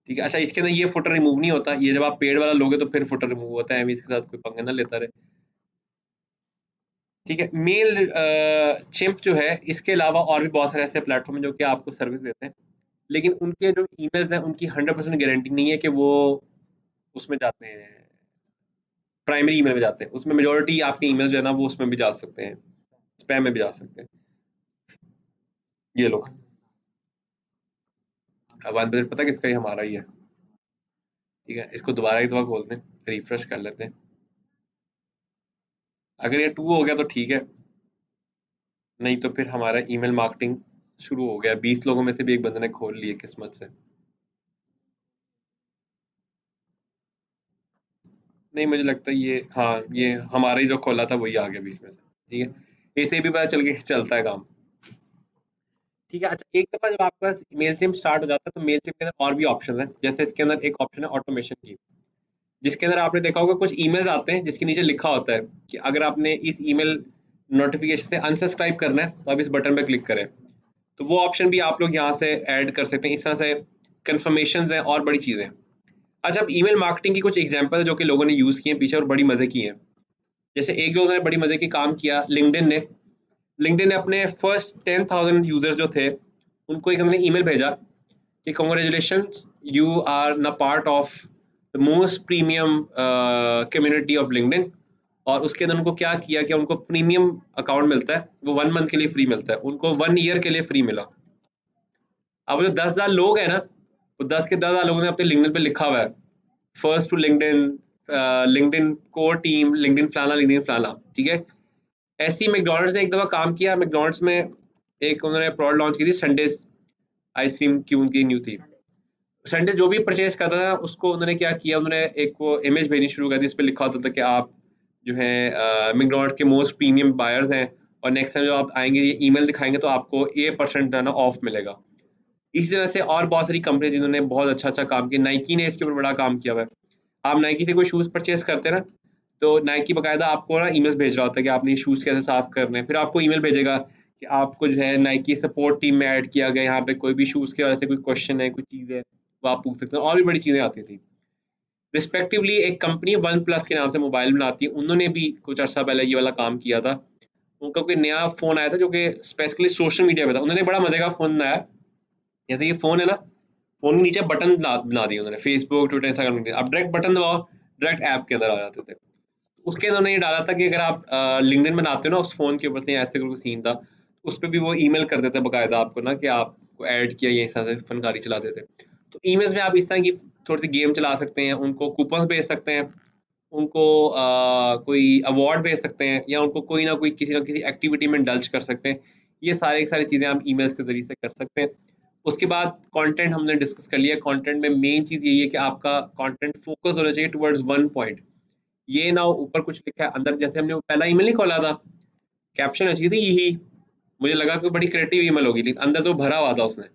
ठीक है। अच्छा, इसके अंदर ये फुटर रिमूव नहीं होता, ये जब आप पेड वाला लोगे तो फिर फुटर रिमूव होता है, इसके साथ कोई पंगा ना लेता रहे, ठीक है। मेल चिम्प जो है, इसके अलावा और भी बहुत सारे ऐसे प्लेटफॉर्म हैं जो कि आपको सर्विस देते हैं, लेकिन उनके जो ईमेल्स हैं उनकी 100% गारंटी नहीं है कि वो उसमें जाते हैं, प्राइमरी ईमेल में जाते हैं। उसमें मेजॉरिटी आपके ईमेल जो है ना वो उसमें भी जा सकते हैं, स्पैम में भी जा सकते हैं। ये लो, अब बजट पता किसका, ही हमारा ही है, ठीक है। इसको दोबारा एक दफ़ा खोलते हैं, रिफ्रेश कर लेते हैं। अगर ये 2 हो गया तो ठीक है, नहीं तो फिर हमारा ईमेल मार्केटिंग शुरू हो गया। 20 लोगों में से भी एक बंदे ने खोल लिए किस्मत से। नहीं, मुझे लगता है ये, हाँ, ये हमारा ही जो खोला था वही आ गया बीच में से, ठीक है। इसे भी पता चल गया कि चलता है काम, ठीक है। अच्छा, एक दफ़ा जब आपके पास मेलचिम्प स्टार्ट हो जाता है, तो मेलचिम्प के अंदर और भी ऑप्शन है। जैसे इसके अंदर एक ऑप्शन है ऑटोमेशन की, जिसके अंदर आपने देखा होगा कुछ ईमेल्स आते हैं जिसके नीचे लिखा होता है कि अगर आपने इस ईमेल नोटिफिकेशन से अनसब्सक्राइब करना है तो आप इस बटन पर क्लिक करें, तो वो ऑप्शन भी आप लोग यहाँ से ऐड कर सकते हैं। इस तरह से कन्फर्मेशन हैं और बड़ी चीज़ें। अच्छा, अब ईमेल मार्केटिंग की कुछ एग्जाम्पल है जो कि लोगों ने यूज़ किए पीछे और बड़ी मज़े की हैं। जैसे एक लोगों ने बड़ी मज़े की काम किया, लिंक्डइन ने अपने फर्स्ट 10,000 यूजर्स जो थे उनको एक उन्होंने ईमेल भेजा कि कांग्रेचुलेशंस, यू आर न part of the most premium community of LinkedIn. और उसके अंदर उनको क्या किया कि उनको प्रीमियम अकाउंट मिलता है, वो 1 मंथ के लिए फ्री मिलता है, उनको 1 ईयर के लिए फ्री मिला। अब जो 10,000 लोग हैं ना, वो 10 के 10,000 लोगों ने अपने लिंक्डइन पे लिखा हुआ है first to LinkedIn, LinkedIn core team, LinkedIn फलाना, ठीक है। ऐसी मैकडॉनल्ड्स ने एक दफ़ा काम किया। मैकडॉनल्ड्स में एक उन्होंने प्रोडक्ट लॉन्च की थी, संडेज आइसक्रीम की उनकी न्यू थी। संडे जो भी परचेज करता था उसको उन्होंने क्या किया, उन्होंने एक वो इमेज भेजनी शुरू कर दी, इस पर लिखा होता था कि आप जो है मैकडॉनल्ड्स के मोस्ट प्रीमियम बायर्स हैं और नेक्स्ट टाइम जब आप आएंगे ये ईमेल दिखाएंगे तो आपको ये% ना ऑफ मिलेगा। इसी तरह से और बहुत सारी कंपनी जिन्होंने बहुत अच्छा काम किया। नाइकी ने इसके ऊपर बड़ा काम किया हुआ है। आप नाइकी से कोई शूज़ परचेज करते हैं ना, तो नाइकी बाकायदा आपको ना ईमेल्स भेज रहा होता है कि आपने ये शूज़ कैसे साफ़ करने हैं। फिर आपको ईमेल भेजेगा कि आपको जो है नाइकी सपोर्ट टीम में ऐड किया गया, यहाँ पे कोई भी शूज़ की वजह से कोई क्वेश्चन है, कोई चीज़ है, वो आप पूछ सकते हैं। और भी बड़ी चीज़ें आती थी। रिस्पेक्टिवली एक कंपनी वन प्लस के नाम से मोबाइल बनाती है, उन्होंने भी कुछ अर्सा पहले ये वाला काम किया था। उनका कोई नया फ़ोन आया था जो कि स्पेसिफिकली सोशल मीडिया पे था। उन्होंने बड़ा मज़े का फ़ोन बनाया। जैसे ये फ़ोन है ना, फ़ोन के नीचे बटन बना दिए उन्होंने, फेसबुक, ट्विटर, इंस्टाग्राम के। आप डायरेक्ट बटन दबाओ, डायरेक्ट ऐप के अंदर आ जाते थे। उसके अंदर उन्होंने ये डाला था कि अगर आप लिंक्डइन बनाते हो ना, उस फ़ोन के ऊपर से ऐसे करके सीन था, उस पे भी वो ईमेल कर देते बाकायदा आपको ना कि आपको ऐड किया, ये इस तरह से फनकारी चला देते। तो ईमेल्स में आप इस तरह की थोड़ी-सी गेम चला सकते हैं, उनको कूपन्स भेज सकते हैं, उनको कोई अवार्ड भेज सकते हैं या उनको कोई ना कोई किसी न किसी एक्टिविटी में इंडल्ज कर सकते हैं। ये सारी की सारी चीज़ें आप ईमेल्स के ज़रिए से कर सकते हैं। उसके बाद कंटेंट हमने डिस्कस कर लिया। कंटेंट में मेन चीज़ यही है कि आपका कंटेंट फोकस होना चाहिए टुवर्ड्स वन पॉइंट। ये ना ऊपर कुछ लिखा है, अंदर जैसे हमने वो पहला ईमेल नहीं खोला था, कैप्शन अच्छी थी यही, मुझे लगा कि बड़ी क्रिएटिव ईमेल होगी, लेकिन अंदर तो भरा हुआ था उसने,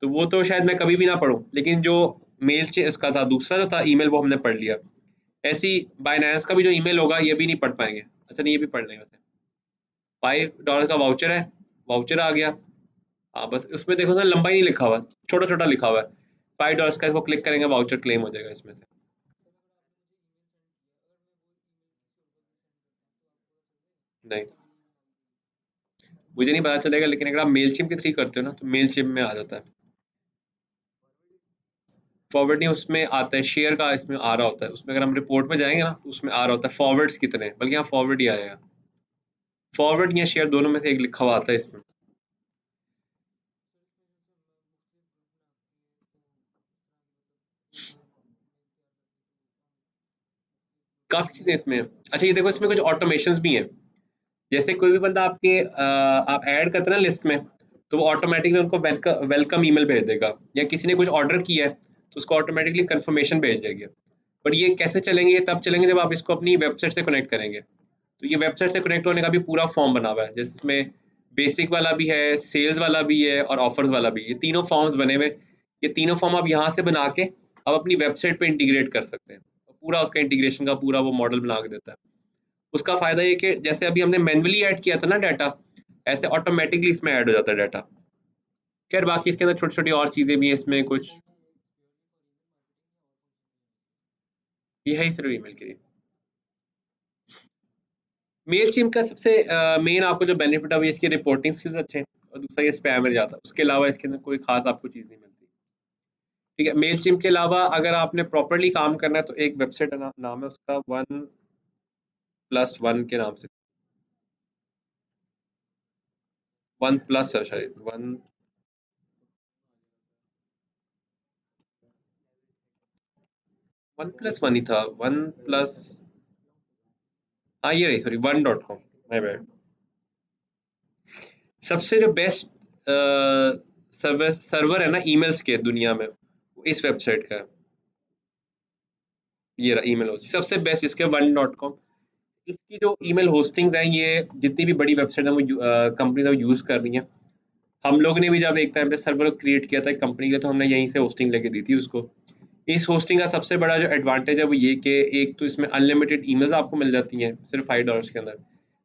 तो वो तो शायद मैं कभी भी ना पढूँ। लेकिन जो मेल चे इसका था, दूसरा जो था ईमेल, वो हमने पढ़ लिया। ऐसे ही बायनेंस का भी जो ईमेल होगा ये भी नहीं पढ़ पाएँगे। अच्छा नहीं, ये भी पढ़ लेंगे वैसे। $5 का वाउचर है, वाउचर आ गया। हाँ, बस उसमें देखो ना लंबा ही नहीं लिखा हुआ है, छोटा-छोटा लिखा हुआ है। $5 का इसको क्लिक करेंगे, वाउचर क्लेम हो जाएगा इसमें से। नहीं, मुझे नहीं पता चलेगा, लेकिन अगर आप मेलचिम्प के थ्रू करते हो ना तो मेलचिम्प में आ जाता है। फॉरवर्डिंग उसमें आता है, शेयर का इसमें आ रहा होता है। उसमें अगर हम रिपोर्ट में जाएँगे ना तो उसमें आ रहा होता है फॉरवर्ड्स कितने, बल्कि यहाँ फॉरवर्ड ही आएगा। फॉरवर्ड या शेयर दोनों में से एक लिखा हुआ आता है इसमें। काफ़ी चीज़ें इसमें हैं। अच्छा ये देखो, इसमें कुछ ऑटोमेशंस भी हैं। जैसे कोई भी बंदा आपके आप ऐड करते हैं ना लिस्ट में, तो वो ऑटोमेटिकली उनको वेलकम ईमेल भेज देगा, या किसी ने कुछ ऑर्डर किया है तो उसको ऑटोमेटिकली कंफर्मेशन भेज देगी। बट ये कैसे चलेंगे? ये तब चलेंगे जब आप इसको अपनी वेबसाइट से कनेक्ट करेंगे। तो ये वेबसाइट से कनेक्ट होने का भी पूरा फॉर्म बना हुआ है, जिसमें बेसिक वाला भी है, सेल्स वाला भी है और ऑफर्स वाला भी है। ये तीनों फॉर्म्स बने हुए। ये तीनों फॉर्म आप यहाँ से बना के आप अपनी वेबसाइट पे इंटीग्रेट कर सकते हैं। पूरा उसका इंटीग्रेशन का पूरा वो मॉडल बना के देता है। उसका फ़ायदा ये कि जैसे अभी हमने मैन्युअली ऐड किया था ना डाटा, ऐसे ऑटोमेटिकली इसमें ऐड हो जाता है डाटा। खैर बाकी इसके अंदर छोटी-छोटी और चीज़ें भी हैं इसमें कुछ। ये है ही सिर्फ़ ईमेल के लिए। मेलचिम्प का सबसे मेन आपको जो बेनिफिट है वो इसकी रिपोर्टिंग स्किल्स अच्छे हैं, और दूसरा ये स्पैम मिल जाता है। उसके अलावा इसके अंदर कोई ख़ास आपको चीज़ नहीं मिलती। ठीक है, मेलचिम्प के अलावा अगर आपने प्रॉपर्ली काम करना है तो एक वेबसाइट है, नाम है उसका 1+1 के नाम से। 1 प्लस है शायद, 1+1 ही था, 1 प्लस, हाँ ये रही, सॉरी 1.com, माय बैड। सबसे जो बेस्ट सर्वर है ना ईमेल्स के दुनिया में, वो इस वेबसाइट का है। ये रहा ईमेल होस्ट सबसे बेस्ट इसके 1.com। इसकी जो ईमेल होस्टिंग्स हैं, ये जितनी भी बड़ी वेबसाइट है वो कंपनी यूज़ कर रही हैं। हम लोग ने भी जब एक टाइम पे सर्वर क्रिएट किया था एक कंपनी के, तो हमने यहीं से होस्टिंग लेके दी थी उसको। इस होस्टिंग का सबसे बड़ा जो एडवांटेज है वो ये कि एक तो इसमें अनलिमिटेड ईमेल्स आपको मिल जाती हैं सिर्फ $5 के अंदर।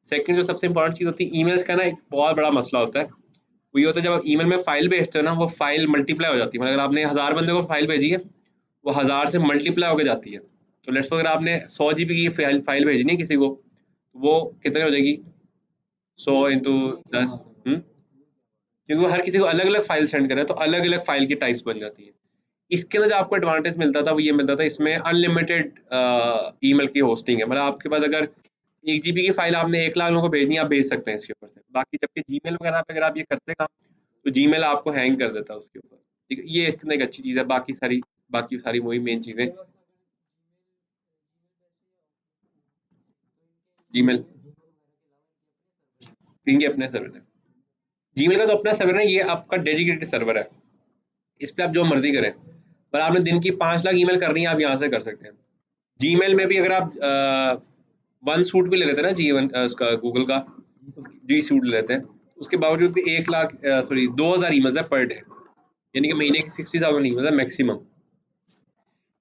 सेकंड जो सबसे इंपॉर्टेंट चीज़ होती है, ईमेल्स का ना एक बहुत बड़ा मसला होता है, वो ये होता है जब आप ईमेल में फाइल भेजते हो ना, वो फाइल मल्टीप्लाई हो जाती है। मतलब अगर आपने 1000 बंदे को फाइल भेजी है, वो 1000 से मल्टीप्लाई होकर जाती है। तो लेट्स अगर आपने 100 GB की फाइल भेजनी है किसी को, तो वो कितने हो जाएगी, 100 इंटू 10, क्योंकि वो हर किसी को अलग अलग फाइल सेंड कर रहे हैं, तो अलग अलग फाइल की टाइप्स बन जाती है। इसके अंदर जो आपको एडवांटेज मिलता था वो ये मिलता था, इसमें अनलिमिटेड ईमेल की होस्टिंग है। मतलब आपके पास अगर 1 GB की फाइल आपने 1 लाख लोगों को भेजनी है, आप भेज सकते हैं इसके ऊपर से। बाकी जबकि जीमेल वगैरह पे अगर आप ये करते काम, तो जीमेल आपको हैंग कर देता है उसके ऊपर। ठीक है, ये इतना एक अच्छी चीज़ है। बाकी सारी वही मेन चीज़ें। जीमेल इनके अपने सर्वर है, जीमेल का तो अपना सर्वर है, ये आपका डेडिकेटेड सर्वर है, इस पर आप जो मर्जी करें। पर आपने दिन की 5 लाख ईमेल करनी है, आप यहाँ से कर सकते हैं। जीमेल में भी अगर आप वन सूट भी ले लेते हैं ना, जी वन उसका गूगल का जी सूट ले लेते हैं, उसके बावजूद भी 1 लाख 2000 ईमेल्स है पर डे, यानी कि महीने की 60,000 ईमेल्स है मैक्सिमम।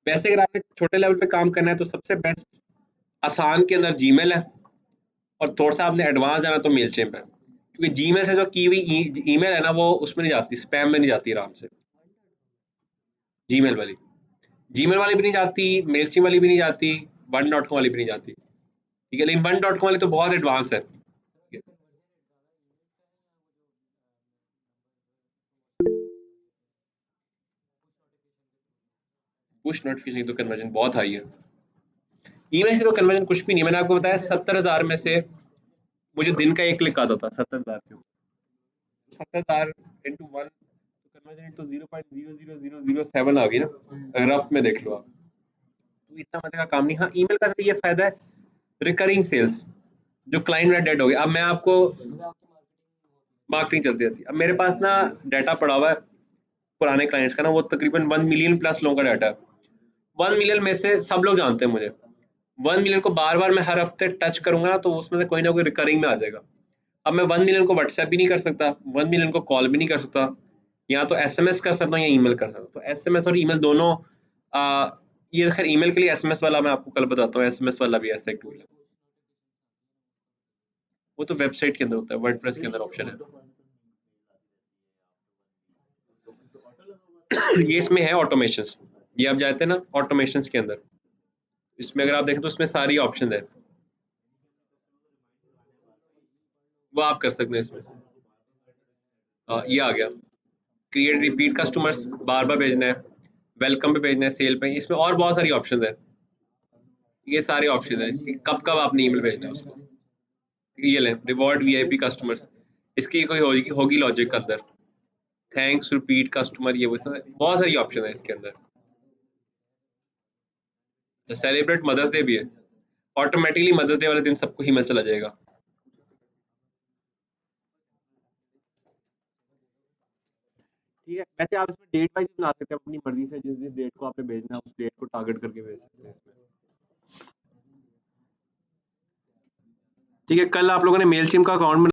वैसे अगर आपने छोटे लेवल पे काम करना है तो सबसे बेस्ट आसान के अंदर जीमेल है, और थोड़ा सा आपने एडवांस जाना तो मेलचेम्प है, क्योंकि जीमेल से जो की हुई ईमेल है ना, वो उसमें नहीं जाती, स्पैम में नहीं जाती आराम से। जीमेल वाली भी नहीं जाती, मेलचेम्प वाली भी नहीं जाती, 1.com वाली भी नहीं जाती। ठीक है, लेकिन 1.com वाली तो बहुत एडवांस है। पुश नोटिफिकेशन तो कन्वर्जन बहुत हाई है। ईमेल की तो कन्वर्जन कुछ भी नहीं, मैंने आपको बताया 70,000 में से मुझे दिन का 1 क्लिक आता था 70,000 के ऊपर। 70,000 इंटू 1 तो कन्वर्जन इंटू 0.00007 आ गई ना, रफ में देख लो आप। तो इतना मजे का काम नहीं। हाँ, ईमेल का तो ये फायदा है, रिकरिंग सेल्स, जो क्लाइंट मेरा डेड हो गया, अब मैं आपको मार्केटिंग चलती रहती है। अब मेरे पास ना डाटा पड़ा हुआ है पुराने क्लाइंट्स का ना, वो तकरीबन 1 मिलियन प्लस लोगों का डाटा है। 1 मिलियन में से सब लोग जानते हैं मुझे। 1 मिलियन को बार बार मैं हर हफ्ते टच करूंगा ना, तो उसमें से कोई ना कोई रिकरिंग में आ जाएगा। अब मैं 1 मिलियन को व्हाट्सएप भी नहीं कर सकता, 1 मिलियन को कॉल भी नहीं कर सकता, या तो एसएमएस कर सकता हूँ या ईमेल कर सकता हूँ। तो एसएमएस और ईमेल दोनों, ये खैर ईमेल के लिए एसएमएस वाला मैं आपको कल बताता हूँ, एसएमएस वाला भी ऐसा एक टूल है। वो तो वेबसाइट के अंदर होता है, वर्डप्रेस के अंदर ऑप्शन है। ये इसमें है ऑटोमेशंस, ये आप जाते हैं ना ऑटोमेशंस के अंदर, इसमें अगर आप देखें तो इसमें सारी ऑप्शन है, वो आप कर सकते हैं इसमें। ये आ गया, क्रिएट रिपीट कस्टमर्स, बार बार भेजना है, वेलकम पे भेजना है, सेल पे, इसमें और बहुत सारी ऑप्शन है। ये सारे ऑप्शन है कि कब कब आपने ईमेल भेजना है उसको। ये लें रिवॉर्ड वीआईपी कस्टमर्स, इसकी कोई होगी लॉजिक अंदर, थैंक्स रिपीट कस्टमर, ये बहुत सारी ऑप्शन है इसके अंदर। सेलिब्रेट मदर्स डे भी है, ऑटोमेटिकली मदर्स डे वाले दिन सबको ईमेल चला जाएगा। ठीक है, वैसे आप इसमें डेट वाइज बना सकते हैं अपनी मर्जी से, जिस जिस डेट को आपने भेजना है उस डेट को टारगेट करके भेज सकते हैं इसमें। ठीक है, कल आप लोगों ने मेल का अकाउंट